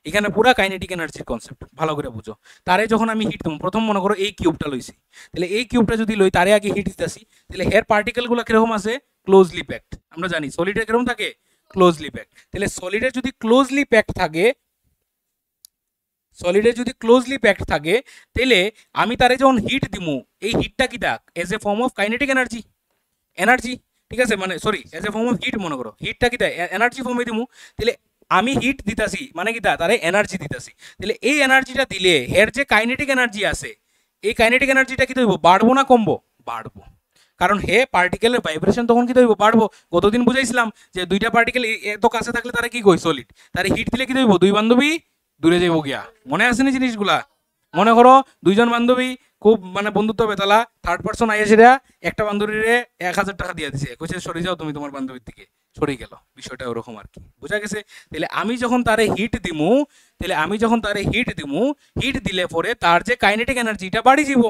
এখানে পুরা কাইনেটিক এনার্জির কনসেপ্ট ভালো করে বুঝো। তারে যখন আমি হিট দিব, প্রথম মনে করো এই কিউবটা লইছি, তাহলে এই কিউবটা যদি লই, তারে আগে হিট দিতেছি, তাহলে হেয়ার পার্টিকেলগুলো কিরকম আছে? Closely packed. আমরা জানি সলিডের কিরকম থাকে? Closely packed. তাহলে সলিডের যদি ক্লোজলি প্যাকড থাকে, তাহলে আমি তারে যখন হিট দিমু, এই হিটটা কি থাক as a form of kinetic energy, ঠিক আছে? মানে sorry, as a form of heat, মনে করো হিটটা কি দেয়? এনার্জি ফর্মে দিমু। তাহলে আমি হিট দিতাছি মানে কি দা, তারে এনার্জি দিতাছি। তাহলে এই এনার্জিটা দিলে এর যে কাইনেটিক এনার্জি আছে, এই কাইনেটিক এনার্জিটা কি হইব? বাড়বো না কমবো? বাড়বো। কারণ হে পার্টিকেলের ভাইব্রেশন তখন কি হইব? বাড়বো। কতদিন বুঝাইছিলাম যে দুইটা পার্টিকেল এত কাছে থাকলে তারা কি কই? সলিড। তারে হিট দিলে কি হইব? দুই বান্ধবী দূরে যাইব গিয়া। মনে আছে না জিনিসগুলা? মনে করো দুইজন বান্ধবী খুব মানে বন্ধুত্ব বেতালা, থার্ড পার্সন আইসিরা একটা বান্ধবীরে 1000 টাকা দিয়ে দিছে, কইছে সরে যাও তুমি তোমার বান্ধবীর দিকে, সরে গেল। বিষয়টা ওরকম আর কি, বুঝা গেছে? তাহলে আমি যখন তারে হিট দিমু, হিট দিলে পরে তার যে কাইনেটিক এনার্জিটা বাড়ি যাব।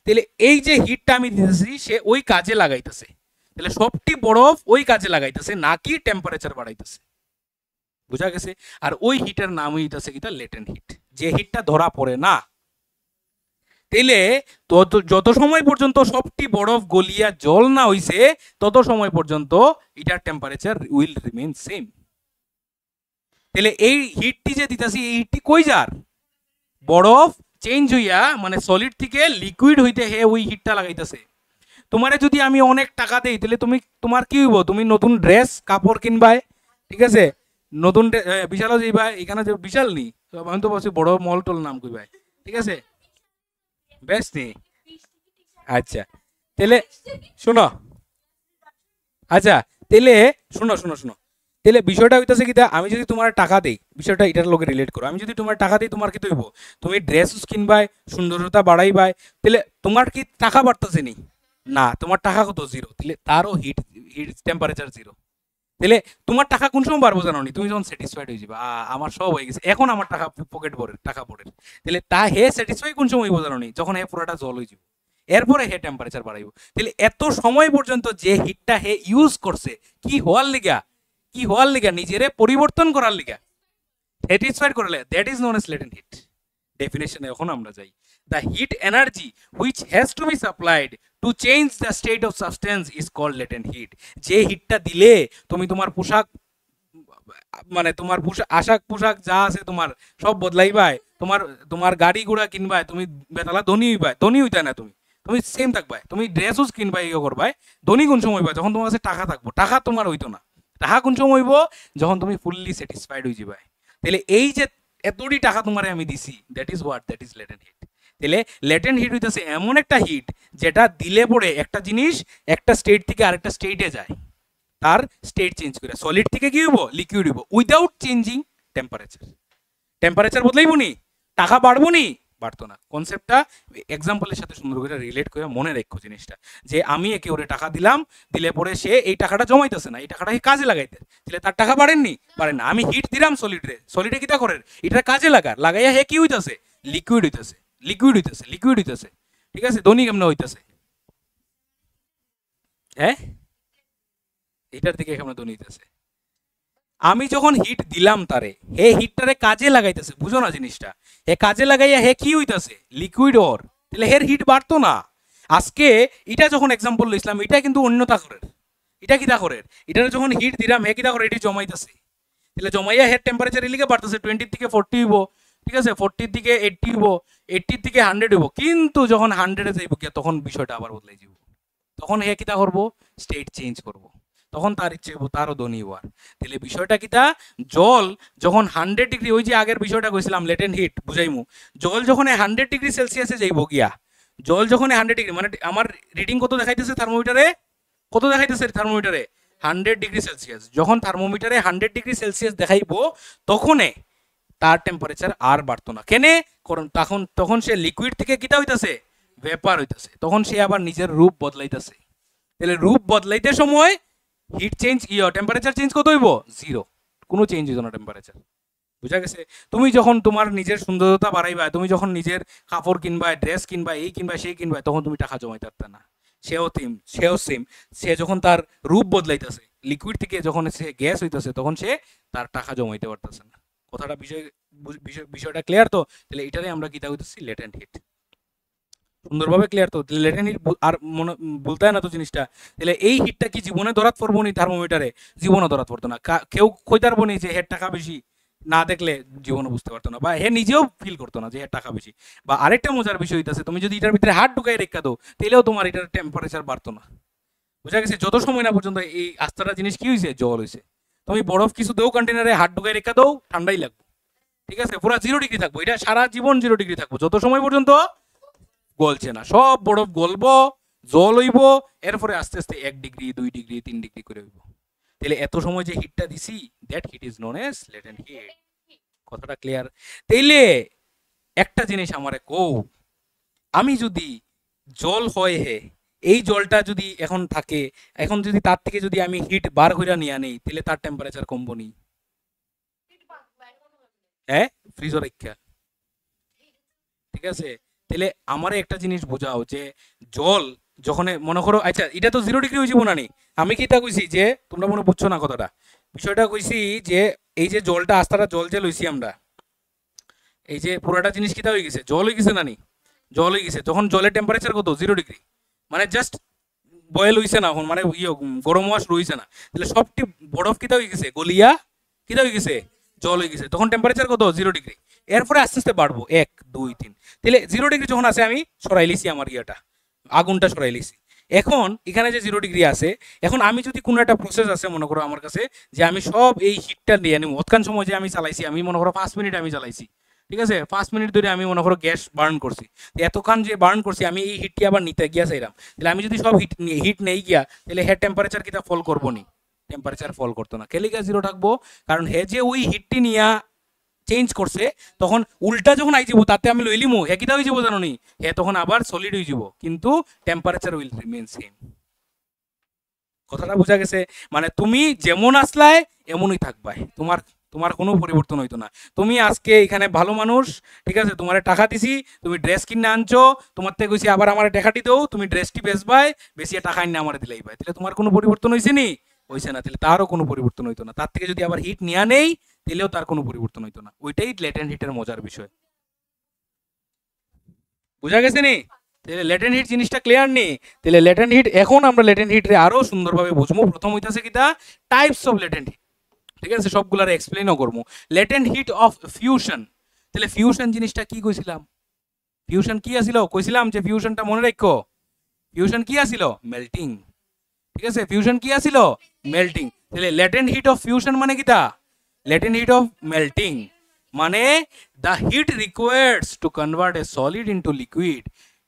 তাহলে এই যে হিটটা আমি দিতেছি, সে ওই কাজে লাগাইতেছে। তাহলে সবটি বরফ ওই কাজে লাগাইতেছে, নাকি টেম্পারেচার বাড়াইতেছে। বুঝা গেছে? আর ওই হিটের নাম হইতেছে কিটা? Latent heat. যে হিটটা ধরা পড়ে না। তাইলে যত সময় পর্যন্ত সবটি বরফ গলিয়া জল না হইছে, তত সময় পর্যন্ত এটার টেম্পারেচার উইল রিমেইন সেম। তাহলে এই হিটটি যে দিতাছি, এই হিটটি কই যার? বরফ চেঞ্জ হইয়া, মানে সলিড থেকে লিকুইড হইতে হে ওই হিটটা লাগাইতেছে। তোমারে যদি আমি অনেক টাকা দেই, তাহলে তোমার কি হইব? তুমি নতুন ড্রেস কাপড় কিনবাই, ঠিক আছে? নতুন বিশালও যাইবা, এখানে যে বিশাল নি, আমি তো বলছি বড় মল টল নাম কইবাই, ঠিক আছে? বেস্ট নি? আচ্ছা, তাহলে শোনো, আচ্ছা তাহলে শোনো শোনো শোনো, তাহলে বিষয়টা হইতেছে কি, আমি যদি তোমার টাকা দেই, বিষয়টা এটার লোকে রিলেট করো, আমি যদি তোমার টাকা দিই, তোমার কি হইব? তুমি ড্রেস কিনবাই, সুন্দরতা বাড়াইবাই, তাহলে তোমার কি টাকা বাড়তেছে নি? না, তোমার টাকা কত? 0। তাহলে তারও হিট টেম্পারেচার 0। তাহলে তোমার টাকা কোন সময় বাড়বো জানো নি? তুমি যখন স্যাটিসফাইড হয়ে যাবে, আমার সব হয়ে গেছে, এখন আমার টাকা পকেট ভরে, টাকা পড়ে। তাহলে তা হে স্যাটিসফাই কোন সময় হইব জানো নি? যখন হে পুরোটা জল হয়ে যাবে, এরপরে হে টেম্পারেচার বাড়াইব। তাহলে এত সময় পর্যন্ত যে হিটটা হে ইউজ করছে, কি হওয়ার লিগা? নিজেরে পরিবর্তন করার লিগা, স্যাটিসফাইড করলে, that is known as latent heat. ডেফিনেশনে এখন আমরা যাই। The heat energy which has to be supplied to change the state of substance is called latent heat. যে হিটটা দিলে তুমি তোমার পোশাক, মানে তোমার পোশাক যা আছে তোমার সব বদলাইবাই, তোমার গাড়ি ঘোড়া কিনবাই, তুমি বেতালা ধনী হইতা না, তুমি সেম থাকবাই, তুমি ড্রেসও কিনবাই, ইয়ে করবাই। ধনী কোন সময় পাই? যখন তোমার কাছে টাকা থাকবো। টাকা তোমার হইতো না, টাকা কোন সময় হইব যখন তুমি ফুললি স্যাটিসফাইড হয়ে যাবে। তাহলে এই যে এতটি টাকা তোমারে আমি দিছি, that is what, that is latent heat. তাহলে লেটেন্ট হিট হইতেছে এমন একটা হিট যেটা দিলে পরে একটা জিনিস একটা স্টেট থেকে আরেকটা স্টেটে যায়, তার স্টেট চেঞ্জ করে সলিড থেকে কি হইব লিকুইড হইব উইদাউট চেঞ্জিং টেম্পারেচার। টেম্পারেচার বদলাইব নি, টাকা বাড়বো নি, বাড়তো না। কনসেপ্টটা এক্সাম্পলের সাথে সুন্দর করে রিলেট করে মনে রাখো জিনিসটা, যে আমি একে ওরে টাকা দিলাম, দিলে পরে সে এই টাকাটা জমাইতেছে না, এই টাকাটা কাজে লাগাইতে, তাহলে তার টাকা বাড়েননি, বাড়ে না। আমি হিট দিলাম সলিডে, সলিডে কিতা করে এটা কাজে লাগাইয়া হে কি হইতাছে লিকুইড হইতাছে, লিকুইড হইতাছে, লিকুইড হইতাছে। ঠিক আছে, ধনী কেমনে হইতাছে, হ্যাঁ এটার দিকে কেমনে ধনী হইতাছে। আমি যখন হিট দিলাম তারে, হে হিটটারে কাজে লাগাইতেছে, বুঝো না জিনিসটা, হে কাজে লাগাইয়া হে কি হইতাছে লিকুইড ওর, তাহলে হের হিট বাড়তো না। আজকে এটা যখন এক্সাম্পল লইছিলাম, এটা কিন্তু অন্যতা করে, এটা কিতা করে, এটারে যখন হিট দিলাম হে কিতা করে এটি জমাইতেছে, তাহলে জমাইয়া হের টেম্পারেচার এলিকে বাড়তেছে, 20 থেকে 40 হইব, ঠিক আছে, 40 থেকে 80 হইব, 80 থেকে 100 হইব। কিন্তু যখন 100 যাইব গিয়া তখন বিষয়টা আবার বদলাই যাব, তখন হে কিতা করবো স্টেট চেঞ্জ করবো, তখন তার ইচ্ছে হইব তারও ধনী হওয়ার। তাহলে বিষয়টা কিতা, জল যখন 100 ডিগ্রি, ওই যে আগের বিষয়টা কইছিলাম লেটেন্ট হিট বুঝাইমু, জল যখন 100 ডিগ্রি সেলসিয়াসে যাইব গিয়া, জল যখন 100 ডিগ্রি, মানে আমার রিডিং কত দেখাইতেছে থার্মোমিটারে, কত দেখাইতেছে থার্মোমিটারে 100 ডিগ্রি সেলসিয়াস। যখন থার্মোমিটারে 100 ডিগ্রি সেলসিয়াস দেখাইব তখনই তার টেম্পারেচার আর বাড়তো না। কেনে, কারণ তখন তখন সে লিকুইড থেকে কিতা হইতাছে ভেপার হইতাছে, তখন সে আবার নিজের রূপ বদলাইতেছে। তাহলে রূপ বদলাইতে সময় হিট চেঞ্জ টেম্পারেচার চেঞ্জ কত হইব জিরো, কোনো চেঞ্জ হইতো না টেম্পারেচার। বুঝা গেছে। তুমি যখন তোমার নিজের সুন্দরতা বাড়াইবা, তুমি যখন নিজের কাপড় কিনবা, ড্রেস কিনবা, এই কিনবা সেই কিনবা, তখন তুমি টাকা জমাইতে পারবে না। সেও সেম, সে যখন তার রূপ বদলাইতেছে লিকুইড থেকে যখন সে গ্যাস হইতেছে, তখন সে তার টাকা জমাইতে পারতেছে না। কথাটা বিষয়টা ক্লিয়ার তো? তাহলে এটারে আমরা কিতা হইতেছি লেটেন্ট হিট। সুন্দরভাবে ক্লিয়ার তো? লেটেন্ট হিট আর মনে বলতে হয় না তো জিনিসটা। তাহলে এই হিটটা কি জীবনে ধরাত পড়বো নি থার্মোমিটারে? জীবনে ধরাত পড়তো না। কেউ কইতে পারবো নি যে হের টাকা বেশি, না দেখলে জীবনে বুঝতে পারতো না, বা হে নিজেও ফিল করতো না যে হের টাকা বেশি। বা আরেকটা মজার বিষয় হইতাছে, তুমি যদি এটার ভিতরে হাত ঢুকাই রেখা দাও, তাহলেও তোমার এটার টেম্পারেচার বাড়তো না। বুঝা গেছে? যত সময় না পর্যন্ত এই আস্তাটা জিনিস কি হয়েছে জল হয়েছে। তুমি বরফ কিছু দেও কন্টেনারে, হাত ঢুকাই রেখা দাও, ঠান্ডাই লাগবে, ঠিক আছে, পুরো 0 ডিগ্রি থাকবো, এটা সারা জীবন 0 ডিগ্রি থাকবো যত সময় পর্যন্ত গলছে না। সব বরফ গলবো, জল হইব, এরপরে আস্তে আস্তে 1 ডিগ্রি 2 ডিগ্রি 3 ডিগ্রি করে হইব। তাহলে এত সময় যে হিটটা দিছি, that heat is known as latent heat. কথাটা ক্লিয়ার? তাইলে একটা জিনিস আমারে কও, আমি যদি জল হয় হে, এই জলটা যদি এখন থাকে, এখন যদি তার থেকে যদি আমি হিট বার কইরা নিয়ে আনি, তাহলে তার টেম্পারেচার কমবো নি? হ্যাঁ, ফ্রিজও রাখা, ঠিক আছে। তাহলে আমারে একটা জিনিস বোঝাও যে জল যখন মনে করো, আচ্ছা এটা তো 0 ডিগ্রি হয়ে যাবো না নি, আমি কি তা কইছি যে তোমরা মনে বুঝছো না কথাটা, বিষয়টা কইছি যে এই যে জলটা আস্তাটা জল যে লইছি আমরা, এই যে পুরাটা জিনিস কিতা হয়ে গেছে জল হয়ে গেছে না নি, জল হয়ে গেছে। তখন জলের টেম্পারেচার কত 0 ডিগ্রি, মানে জাস্ট বয়েল হইছে না, এখন মানে গরম ওয়াশ রইছে না। তাহলে সবটি বরফ কিতা হয়ে গেছে গলিয়া, কিতা হয়ে গেছে জল হয়ে গেছে। তখন টেম্পারেচার কত 0 ডিগ্রি। এরপরে আস্তে আস্তে বাড়বো 1 2 3। তাহলে 0 ডিগ্রি যখন আছে আমি সরাই লিছি আমার ইয়াটা, আগুনটা সরাই লিছি। এখন এখানে যে 0 ডিগ্রি আছে, এখন আমি যদি কোনো একটা প্রসেস আছে মনে করো আমার কাছে, যে আমি সব এই হিটটা নিয়ে নিব, অতখান সময় যে আমি চালাইছি, আমি মনে করো 5 মিনিট আমি চালাইছি, ঠিক আছে, 5 মিনিট ধরে আমি মনে করো গ্যাস বার্ন করছি, এতক্ষণ যে বার্ন করছি আমি এই হিটটি আবার নিতে গিয়া চাইলাম, তাহলে আমি যদি সব হিট নেই গিয়া, তাহলে হেড টেম্পারেচার কিটা ফল করবো নি? টেম্পারেচার ফল করতো না। কেলিকা 0 থাকবো? কারণ হে যে ওই হিটটি নিয়া চেঞ্জ করছে, তখন উল্টা যখন আই যাব তাতে আমি লইলিমু, হে কিটা হয়ে যাবো জানো নি, হে তখন আবার সলিড হয়ে যাব, কিন্তু টেম্পারেচার উইল রিমেইন সেম। কথাটা বোঝা গেছে? মানে তুমি যেমন আসলাই এমনই থাকবাই, তোমার তোমার কোনো পরিবর্তন হইতো না। তুমি আজকে এখানে ভালো মানুষ, ঠিক আছে, তোমার টাকা দিছি, তুমি ড্রেস কিনে আনছো, তোমার থেকে কইছি আবার আমার টাকাটি দাও, তুমি ড্রেসটি বেচবাই, বেশি টাকা আইনে আমার দিলাই ভাই, তাহলে তোমার কোনো পরিবর্তন হয়েছে নি? হয়েছে না। তাহলে তারও কোনো পরিবর্তন হইতো না। তার থেকে যদি আবার হিট নিয়ে নেই, তাহলেও তার কোনো পরিবর্তন হইতো না। ওইটাই লেটেন্ট হিটের মজার বিষয়। বুঝা গেছে নি? তাহলে লেটেন্ট হিট জিনিসটা ক্লিয়ার নি? তাহলে লেটেন্ট হিট, এখন আমরা লেটেন্ট হিট রে আরো সুন্দরভাবে বুঝবো। প্রথম হইতাছে কিটা টাইপস অফ লেটেন্ট হিট, ঠিক আছে, সবগুলার এক্সপ্লেইনও করবো। Latent heat of fusion. তাহলে ফিউশন জিনিসটা কি কইছিলাম? ফিউশন কি আছিল? কইছিলাম যে ফিউশনটা মনে রাখো, ফিউশন কি আছিল? মেল্টিং, ঠিক আছে ফিউশন কি আছিল মেল্টিং তাহলে ল্যাটেন্ট হিট অফ ফিউশন মানে কিটা ল্যাটেন্ট হিট অফ মেল্টিং মানে the heat required to convert a solid into liquid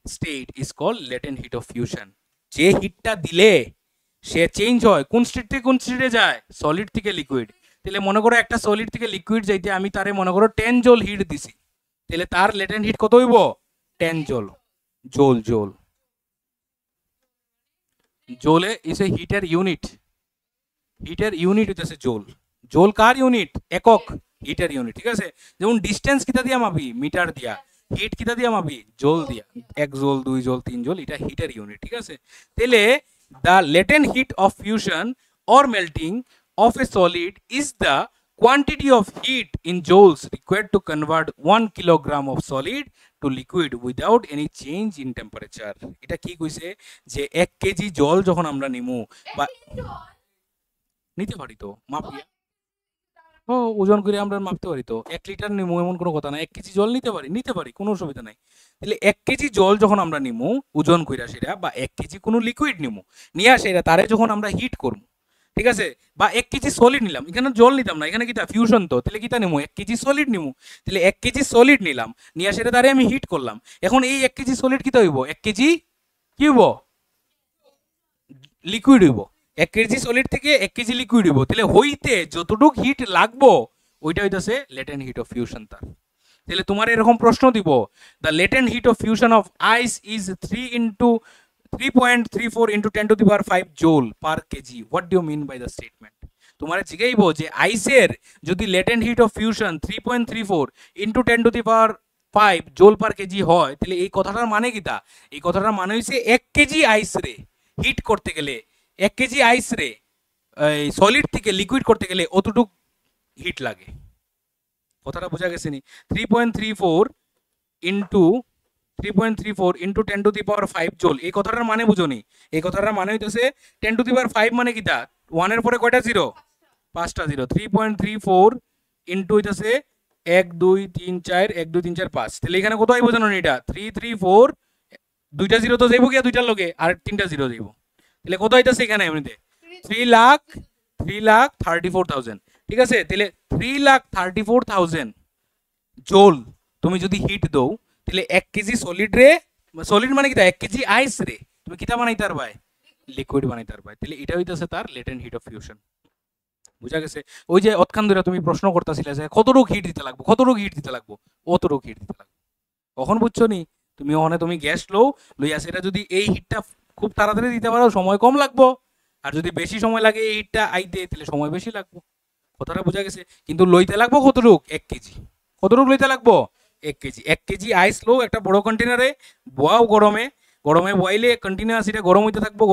state is called latent heat of fusion যে হিটটা দিলে সে চেঞ্জ হয় কোন স্টেট থেকে কোন স্টেটে যায় সলিড থেকে লিকুইড তাহলে মনে করো একটা সলিড থেকে লিকুইড যাইতে আমি তারে মনে করো 10 জোল হিট দিছি তাহলে তার ল্যাটেন্ট হিট কত হইব 10 জোল জোল জোল জোলে ইজ এ হিটের ইউনিট হইতেছে জোল জোল কার ইউনিট একক হিটের ইউনিট ঠিক আছে যেমন ডিস্টেন্স কিতা দিয়া মাপি মিটার দিয়া হিট কিতা দিয়া মাপি জোল দিয়া 1 জোল 2 জোল 3 জোল এটা হিটের ইউনিট ঠিক আছে তাহলে the latent heat of fusion or melting of a solid is the quantity of heat in joules required to convert 1 kilogram of solid to liquid without any change in temperature এটা কি কইছে যে 1 KG জল যখন আমরা নিমু বা নিতে পারি তো মাপিয়া ও ওজন করে আমরা মাপতে পারি তো 1 লিটার নিমু এমন কোনো কথা না 1 কেজি জল নিতে পারি কোনো অসুবিধা নাই তাহলে 1 কেজি জল যখন আমরা নিমু ওজন কইরা সেটা বা 1 কেজি কোনো লিকুইড নিমু নিয়া সেটা তারে যখন আমরা হিট করব ঠিক আছে বা 1 কেজি সলিড নিলাম এখানে জল নিতাম না এখানে কিটা ফিউশন তো তাহলে কিটা নিমু 1 কেজি সলিড নিমু তাহলে 1 কেজি সলিড নিলাম নিয়া সেটা তারে আমি হিট করলাম এখন এই 1 কেজি সলিড কিটা হইব 1 কেজি কি হইব লিকুইড হইব 1 কেজি সলিড থেকে 1 কেজি লিকুইড হইব তাহলে হইতে যতটুক হিট লাগবো ওইটা হইতাছে ল্যাটেন্ট হিট অফ ফিউশন তার তাহলে তোমার এরকম প্রশ্ন দিব the latent heat of fusion of ice is 3.34 into 10 to the power 5 joule per kg what do you mean by the statement তোমার জিগাইবো যে আইসের যদি latent heat of fusion 3.34 into 10 to the power 5 joule per kg হয় তাহলে এই কথাটার মানে কিটা এই কথাটার মানে হইছে 1 কেজি আইস রে হিট করতে গেলে 1 কেজি আইস রে এই সলিড থেকে লিকুইড করতে গেলে অতটুক হিট লাগে কথাটা বোঝা গেছে নি 3.34 into 10 to the power 5 জোল এই কথাটার মানে বুঝোনি এই কথাটার মানে হইতেছে 10 to the power 5 মানে কিটা 1 এর পরে কয়টা জিরো 5টা জিরো 3.34 ইনটু হইতেছে 1 2 3 4 1 2 3 4 5 তাহলে এখানে কত আইবো জানো এটা 334 দুইটা জিরো তো যাইবো কি দুইটার লগে আর তিনটা জিরো যাইবো তাহলে কত হইতাছে এখানে এমনিতে 3,34,000 ঠিক আছে তাহলে 3,34,000 জোল তুমি যদি হিট দাও তাহলে 1 কেজি সলিড রে সলিড মানে কিটা 1 কেজি আইস রে তুমি কিটা বানাইতে পারবাই লিকুইড বানাইতে পারবাই তাহলে এটা হইতাছে তার ল্যাটেন্ট হিট অফ ফিউশন বুঝা গেছে ওই যে অতখান ধরে তুমি প্রশ্ন করতেছিলে যে কতটুক হিট দিতে লাগবে অতটুক হিট দিতে লাগবে কখন বুঝছো নি তুমি ওখানে তুমি গ্যাস লইয়া সেটা যদি এই হিটটা খুব তাড়াতাড়ি দিতে পারো সময় কম লাগবো আর যদি বেশি সময় লাগে এই হিটটা আইতে তাহলে সময় বেশি লাগবো কথাটা বোঝা গেছে কিন্তু লইতে লাগবো কতটুক 1 কেজি কতটুক লইতে লাগবো 1 কেজি 1 কেজি আইস লো একটা বড় কন্টেনারে বোয়াও গরমে বয়াইলে কন্টিনিউয়াস এটা গরম হইতে থাকবো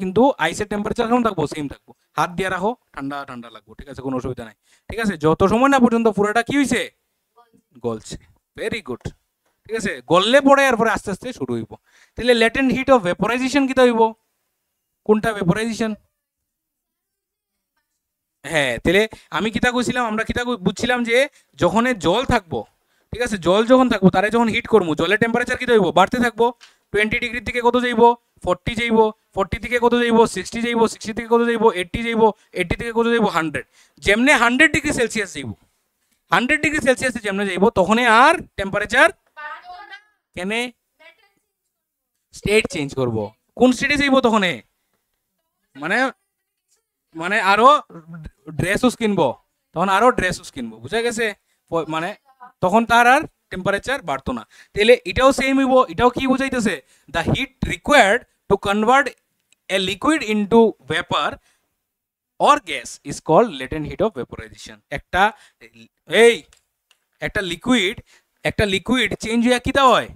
কিন্তু আইসের টেম্পারেচার কেমন থাকবো সেম থাকবো হাত দিয়ে রাখো ঠান্ডা লাগবো ঠিক আছে কোনো অসুবিধা নাই ঠিক আছে যত সময় না পর্যন্ত পুরোটা কি হইছে গলছে ভেরি গুড ঠিক আছে গললে পরে এরপরে আস্তে আস্তে শুরু হইব তাহলে ল্যাটেন্ট হিট অফ ভেপোরাইজেশন কিটা হইব কোনটা ভেপোরাইজেশন হ্যাঁ তাহলে আমি কিতা কইছিলাম আমরা কিতা বুঝছিলাম যে যখন জল থাকবো ঠিক আছে জল যখন থাকবো তারে যখন হিট করবো জলের টেম্পারেচার কিতা হইব বাড়তে থাকবো 20 ডিগ্রি থেকে কত যাইবো 40 যাইবো 40 থেকে কত যাইবো 60 যাইবো 60 থেকে কত যাইবো 80 যাইবো 80 থেকে কত যাইবো 100 যেমনে 100 ডিগ্রি সেলসিয়াস যাইবো 100 ডিগ্রি সেলসিয়াসে যেমনে যাইবো তখনই আর টেম্পারেচার কেনে স্টেট চেঞ্জ করব কোন স্টেটে যাইবো তখনই মানে আরো ড্রেসও কিনবো তখন আরো ড্রেসও কিনবো বুঝা গেছে মানে তখন তার আর টেম্পারেচার বাড়তো না তাহলে এটাও সেম হইব এটাও কি বুঝাইতেছে the heat required to convert a liquid into vapour or gas is called latent heat of vaporization একটা লিকুইড চেঞ্জ হইয়া কিটা হয়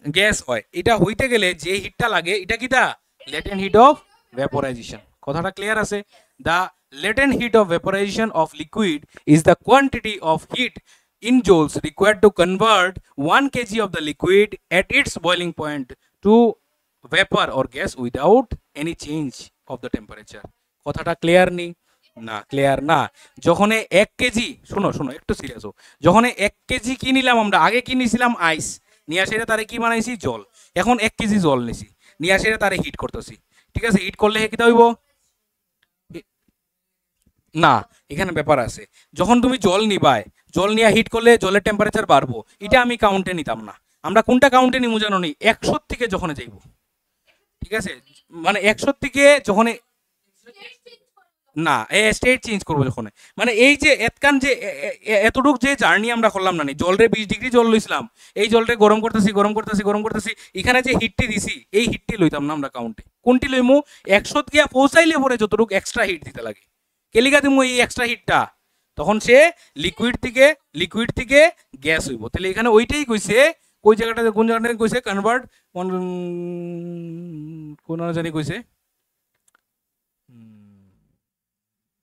গ্যাস হয় এটা হইতে গেলে যে হিটটা লাগে এটা কিটা ল্যাটেন্ট হিট অফ ভেপোরাইজেশন কথাটা ক্লিয়ার আছে the latent heat of vaporization of liquid is the quantity of heat in joules required to convert 1 kg of the liquid at its boiling point to vapor or gas without any change of the temperature কথাটা clear নি না clear না যখন 1 KG শুনো একটু serious হও যখন 1 KG কি নিলাম আমরা আগে কি নিছিলাম আইস নিয়া সেটা তারে কি বানাইছি জল এখন 1 কেজি জল নিছি নিয়া সেটা তারে হিট করতেছি ঠিক আছে হিট করলে কিতা হইব না এখানে ব্যাপার আছে যখন তুমি জল নিবাই জল নিয়ে হিট করলে জলের টেম্পারেচার বাড়বো এটা আমি কাউন্টে নিতাম না আমরা কোনটা কাউন্টে নিমু জানো নি 100 থেকে যখন যাইব ঠিক আছে মানে 100 থেকে যখন না স্টেট চেঞ্জ করবো যখন মানে এই যে এতকান যে এতটুক যে জার্নি আমরা করলাম না জলরে 20 ডিগ্রি জল লইছিলাম এই জলরে গরম করতেছি গরম করতেছি গরম করতেছি এখানে যে হিটটি দিছি এই হিটটি লইতাম না আমরা কাউন্টে কোনটি লইমু 100 গিয়া পৌঁছাইলে পরে যতটুক এক্সট্রা হিট দিতে লাগে কেলিকা দিমু এই এক্সট্রা হিটটা তখন সে লিকুইড থেকে গ্যাস হইব তাহলে এখানে ওইটাই কইছে কোন জায়গাটা কইছে কনভার্ট কোন জানি কইছে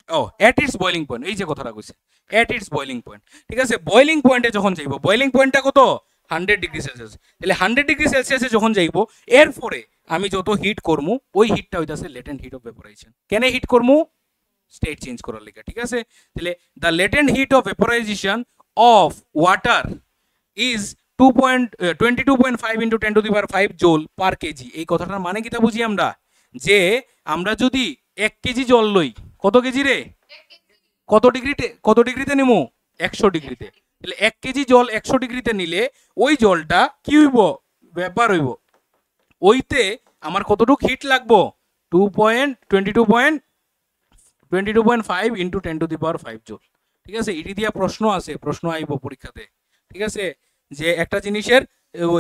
ও এট ইটস বয়লিং পয়েন্ট এই যে কথাটা কইছে এট ইটস বয়লিং পয়েন্ট ঠিক আছে বয়লিং পয়েন্টে যখন যাইব বয়লিং পয়েন্টটা কত 100 ডিগ্রি সেলসিয়াস তাহলে 100 ডিগ্রি সেলসিয়াসে যখন যাইব এরপরে আমি যত হিট করমু ওই হিটটা হইতাছে লেটেন্ট হিট অফ ভেপোরাইজেশন কেন হিট করমু স্টেট চেঞ্জ করার লিগা ঠিক আছে তাহলে the latent heat of vaporisation of water is 22.5 into 10 to the power 5 joule per kg এই কথাটার মানে কিটা বুঝি আমরা যে আমরা যদি 1 কেজি জল লই কত কেজি রে কত ডিগ্রিতে নিমু 100 ডিগ্রিতে তাহলে 1 কেজি জল 100 ডিগ্রিতে নিলে ওই জলটা কি হইব ভেপার হইব ওইতে আমার কতটুক হিট লাগবো 22.5 ইন্টু 10 টু দি পাওয়ার 5 জোল ঠিক আছে এটি দিয়া প্রশ্ন আছে প্রশ্ন আইব পরীক্ষাতে ঠিক আছে যে একটা জিনিসের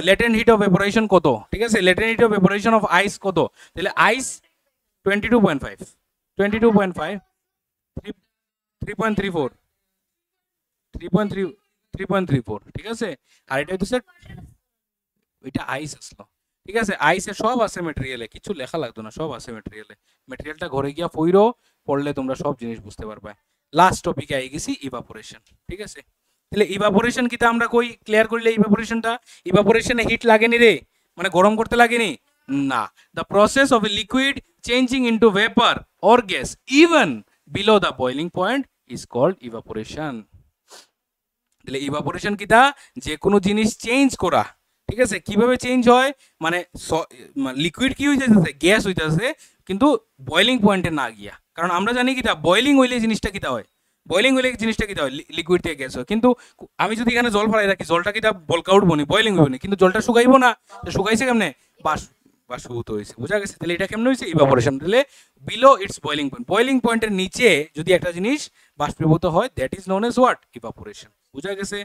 লেটেন্ট হিট অফ ভেপোরাইজেশন কত ঠিক আছে latent heat of vaporisation of ice কত তাহলে আইস 22.5 3.34 ঠিক আছে আর এটা হচ্ছে এটা আইস আসলো ঠিক আছে আইসে সব আছে ম্যাটেরিয়ালে কিছু লেখা লাগতো না সব আছে ম্যাটেরিয়ালটা ঘরে গিয়া পড়লে তোমরা সব জিনিস বুঝতে পারবে লাস্ট টপিকে আই গেছি ইভাপোরেশন ঠিক আছে তাহলে ইভাপোরেশন কিটা আমরা কই ক্লিয়ার করলে ইভাপোরেশনে হিট লাগেনি রে মানে গরম করতে লাগেনি না the process of a liquid changing into vapour or gas even below the boiling point is called evaporation তাহলে ইভাপোরেশন কিটা যে কোনো জিনিস চেঞ্জ করা ঠিক আছে কিভাবে চেঞ্জ হয় মানে লিকুইড কি হয়ে যাচ্ছে গ্যাস হইতেছে কিন্তু বয়লিং পয়েন্টে না গিয়া কারণ আমরা জানি কিটা বয়লিং হইলে জিনিসটা কিটা হয় লিকুইড থেকে গ্যাস হয় কিন্তু আমি যদি এখানে জল ফেলাই রাখি জলটা কিটা বলকা উঠবো নি বয়লিং হইব না কিন্তু জলটা শুকাইবো না শুকাইছে কেমনে বাষ্পীভূত হয়েছে বুঝা গেছে তাহলে এটা কেমন হয়েছে ইভাপোরেশন তাহলে বিলো ইটস বয়লিং পয়েন্টের নিচে যদি একটা জিনিস বাষ্পীভূত হয় that is known age what evaporation বুঝা গেছে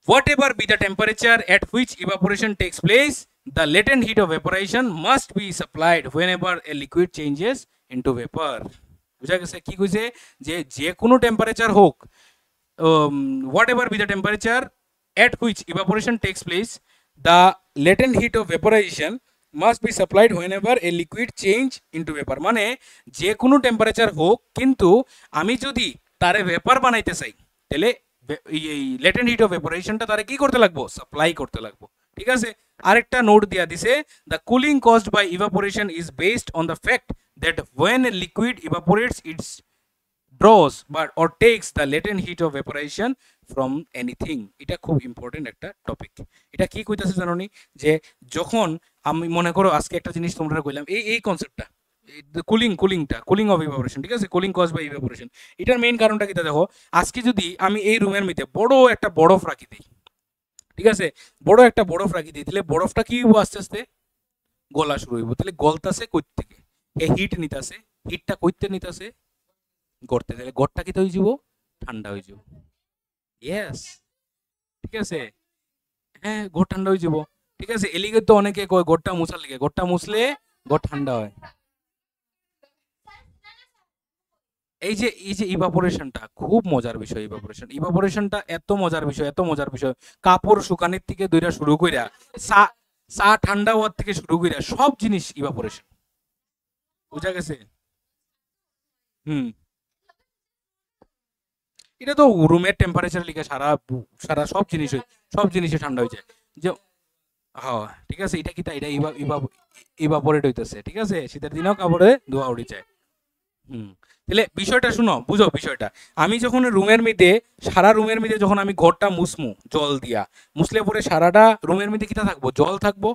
whatever be the temperature at which evaporation takes place the latent heat of evaporation must be supplied whenever a liquid changes into vapor বুঝা গেছে কি কইছে যে কোনো টেম্পারেচার হোক whatever be the temperature at which evaporation takes place the latent heat of vaporization must be supplied whenever a liquid change into vapor মানে যে কোনো টেম্পারেচার হোক কিন্তু আমি যদি তারে ভেপার বানাইতে চাই তাহলে এই লেটেন্ট হিট অফ ভেপোরাইজেশনটা তারে কি করতে লাগবো সাপ্লাই করতে লাগবো ঠিক আছে আরেকটা নোট দিয়া দিছে the cooling caused by evaporation is based on the fact that when a liquid evaporates its draws but or takes the latent heat of vaporization from anything এটা খুব ইম্পর্টেন্ট একটা টপিক এটা কি কইতাছে জানো নি যে যখন আমি মনে করো আজকে একটা জিনিস তোমরা কইলাম এই কনসেপ্টটা কুলিং অফ ইভাপোরেশন ঠিক আছে কুলিং কজ বাই ইভাপোরেশন এটার মেইন কারণটা কি দেখো আজকে যদি আমি এই রুমের মধ্যে বড় একটা বরফ রাখি দিই ঠিক আছে বড় একটা বরফ রাখি দিই তাহলে বরফটা কি হইব আস্তে আস্তে গলা শুরু হইব তাহলে গলতাছে কই থেকে এই হিটটা কইতে নিতাছে গড়তে তাহলে গড়টা কি হয়ে যাব ঠান্ডা হয়ে যাব ইয়েস ঠিক আছে হ্যাঁ গড় ঠান্ডা হয়ে যাব ঠিক আছে এলিগে তো অনেকে কয় গড়টা মুছার লাগে গড়টা মুছলে গড় ঠান্ডা হয় এই যে ইভাপোরেশনটা খুব মজার বিষয় ইভাপোরেশনটা এত মজার বিষয় কাপড় শুকানোর থেকে দইরা শুরু কইরা চা ঠান্ডা হওয়ার থেকে শুরু কইরা সব জিনিস ইভাপোরেশন বুঝা গেছে এটা তো রুমের টেম্পারেচার লিখে সারা সব জিনিসে ঠান্ডা হয়ে যায় যে হ্যাঁ ঠিক আছে এটা কি তা এটা ইভাপোরেট হইতেছে ঠিক আছে শীতের দিনেও কাপড়ে ধোয়া উঠে যায় তাহলে বিষয়টা শুনো বুঝো বিষয়টা আমি যখন সারা রুমের মধ্যে যখন আমি ঘরটা মুসমু জল দিয়া মুছলে পরে সারাটা রুমের মধ্যে কিটা থাকবো জল থাকবো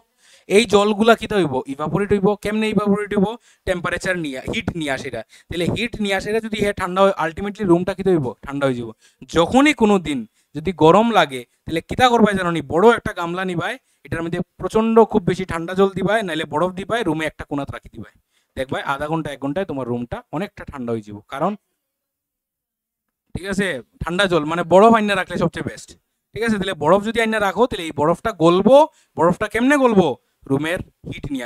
এই জলগুলা কিতা হইব ইভাপোরেট হইব কেমনে ইভাপোরেট হইব টেম্পারেচার নিয়ে হিট নিয়ে আসেরা তাহলে হিট নিয়ে আসেরা যদি হে ঠান্ডা হয় আলটিমেটলি রুমটা কিতা হইব ঠান্ডা হয়ে যাব যখনই কোনো দিন যদি গরম লাগে তাহলে কিতা করবাই জানো নি বড় একটা গামলা নিবাই এটার মধ্যে প্রচন্ড খুব বেশি ঠান্ডা জল দিবাই নাইলে বরফ দিবাই রুমে একটা কোণাত রাখি দিবাই দেখবাই আধা ঘন্টা 1 ঘন্টায় তোমার রুমটা অনেকটা ঠান্ডা হয়ে যাব কারণ ঠিক আছে ঠান্ডা জল মানে বরফ আইনা রাখলে সবচেয়ে বেস্ট ঠিক আছে তাহলে বরফ যদি আইনা রাখো তাহলে এই বরফটা গলবো বরফটা কেমনে গলবো রুমের হিট নিয়ে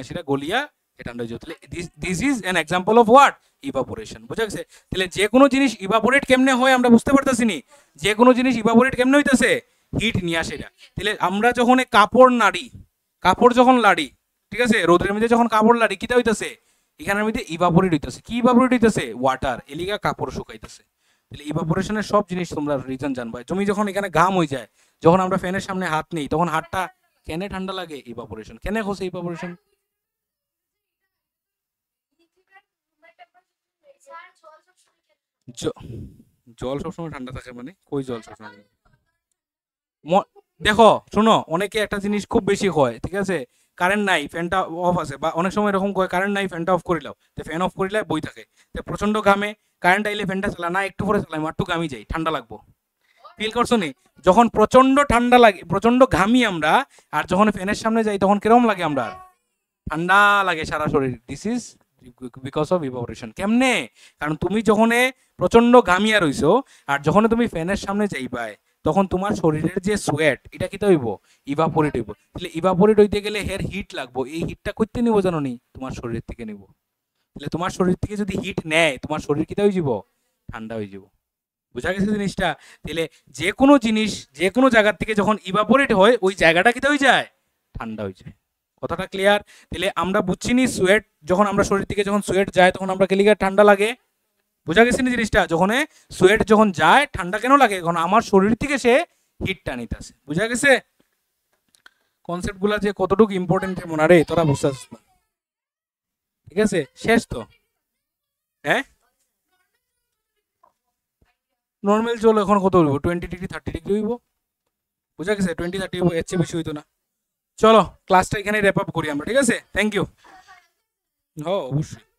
আসিরা গলিয়া ঠান্ডা হয়ে যাবে তাহলে this is an example of what evaporation বুঝা গেছে তাহলে যে কোনো জিনিস ইভাপোরেট কেমনে হয় আমরা বুঝতে পারতেছি নি যে কোনো জিনিস ইভাপোরেট কেমনে হইতেছে হিট নিয়ে আসিরা তাহলে আমরা যখন কাপড় যখন লাড়ি ঠিক আছে রোদের মধ্যে যখন কাপড় লাড়ি কিটা হইতেছে এখানের মধ্যে ইভাপোরেট হইতেছে কি ইভাপোরেট হইতেছে ওয়াটার এলিগা কাপড় শুকাইতেছে তাহলে ইভাপোরেশনের সব জিনিস তোমরা রিজন জানবা তুমি যখন এখানে ঘাম হয়ে যায় যখন আমরা ফ্যানের সামনে হাত নেই তখন হাতটা কেনে ঠান্ডা লাগে ইভাপোরেশন কেনে হচ্ছে ইভাপোরেশন জল সবসময় ঠান্ডা থাকে মানে কই জল সবসময় দেখো শোনো অনেকে একটা জিনিস খুব বেশি হয় ঠিক আছে কারেন্ট নাই ফ্যানটা অফ আছে বা অনেক সময় এরকম কয় কারেন্ট নাই ফ্যানটা অফ করিলাও তো ফ্যান অফ করিলে বই থাকে তো প্রচন্ড ঘামে কারেন্ট আইলে ফ্যানটা চালা না একটু পরে চালাই একটু ঘামি যাই ঠান্ডা লাগবো ফিল করছো নি যখন প্রচন্ড ঠান্ডা লাগে প্রচন্ড ঘামি আমরা আর যখন ফ্যানের সামনে যাই তখন কিরকম লাগে আমরা ঠান্ডা লাগে সারা শরীর this is because of evaporation কেমনে কারণ তুমি যখন প্রচন্ড ঘামিয়া রইছো আর যখন তুমি ফ্যানের সামনে যাইবাই তখন তোমার শরীরের যে সোয়েট এটা কি হইব ইভাপোরেট হইব তাহলে ইভাপোরেট হইতে গেলে হের হিট লাগবো এই হিটটা করতে নিব জানো নি তোমার শরীর থেকে নিব তাহলে তোমার শরীর থেকে যদি হিট নেয় তোমার শরীর কিটা হয়ে যাব ঠান্ডা হয়ে যাব বুঝা গেছে জিনিসটা তাহলে যে কোনো জিনিস যে কোনো জায়গা থেকে যখন ইভাপোরেট হয় ওই জায়গাটা কিটা হয়ে যায় ঠান্ডা হয়ে যায় কথাটা ক্লিয়ার তাহলে আমরা বুঝছি নি সোয়েট যখন আমরা শরীর থেকে যখন সোয়েট যায় তখন আমরা কেলিগা ঠান্ডা লাগে বুঝা গেছে না জিনিসটা যখন সোয়েট যখন যায় ঠান্ডা কেন লাগে কারণ আমার শরীর থেকে সে হিটটা নিতেছে বুঝা গেছে কনসেপ্ট গুলা যে কতটুকু ইম্পর্টেন্ট মনে রে তোরা বুঝছিস না ঠিক আছে শেষ তো হ্যাঁ নর্মাল জল এখন কত হইব 20 ডিগ্রি 30 ডিগ্রি হইব বুঝা গেছে 20-30 হইব এর চেয়ে বেশি হইতো না চলো ক্লাসটা এখানে র্যাপ আপ করি আমরা ঠিক আছে থ্যাংক ইউ অবশ্যই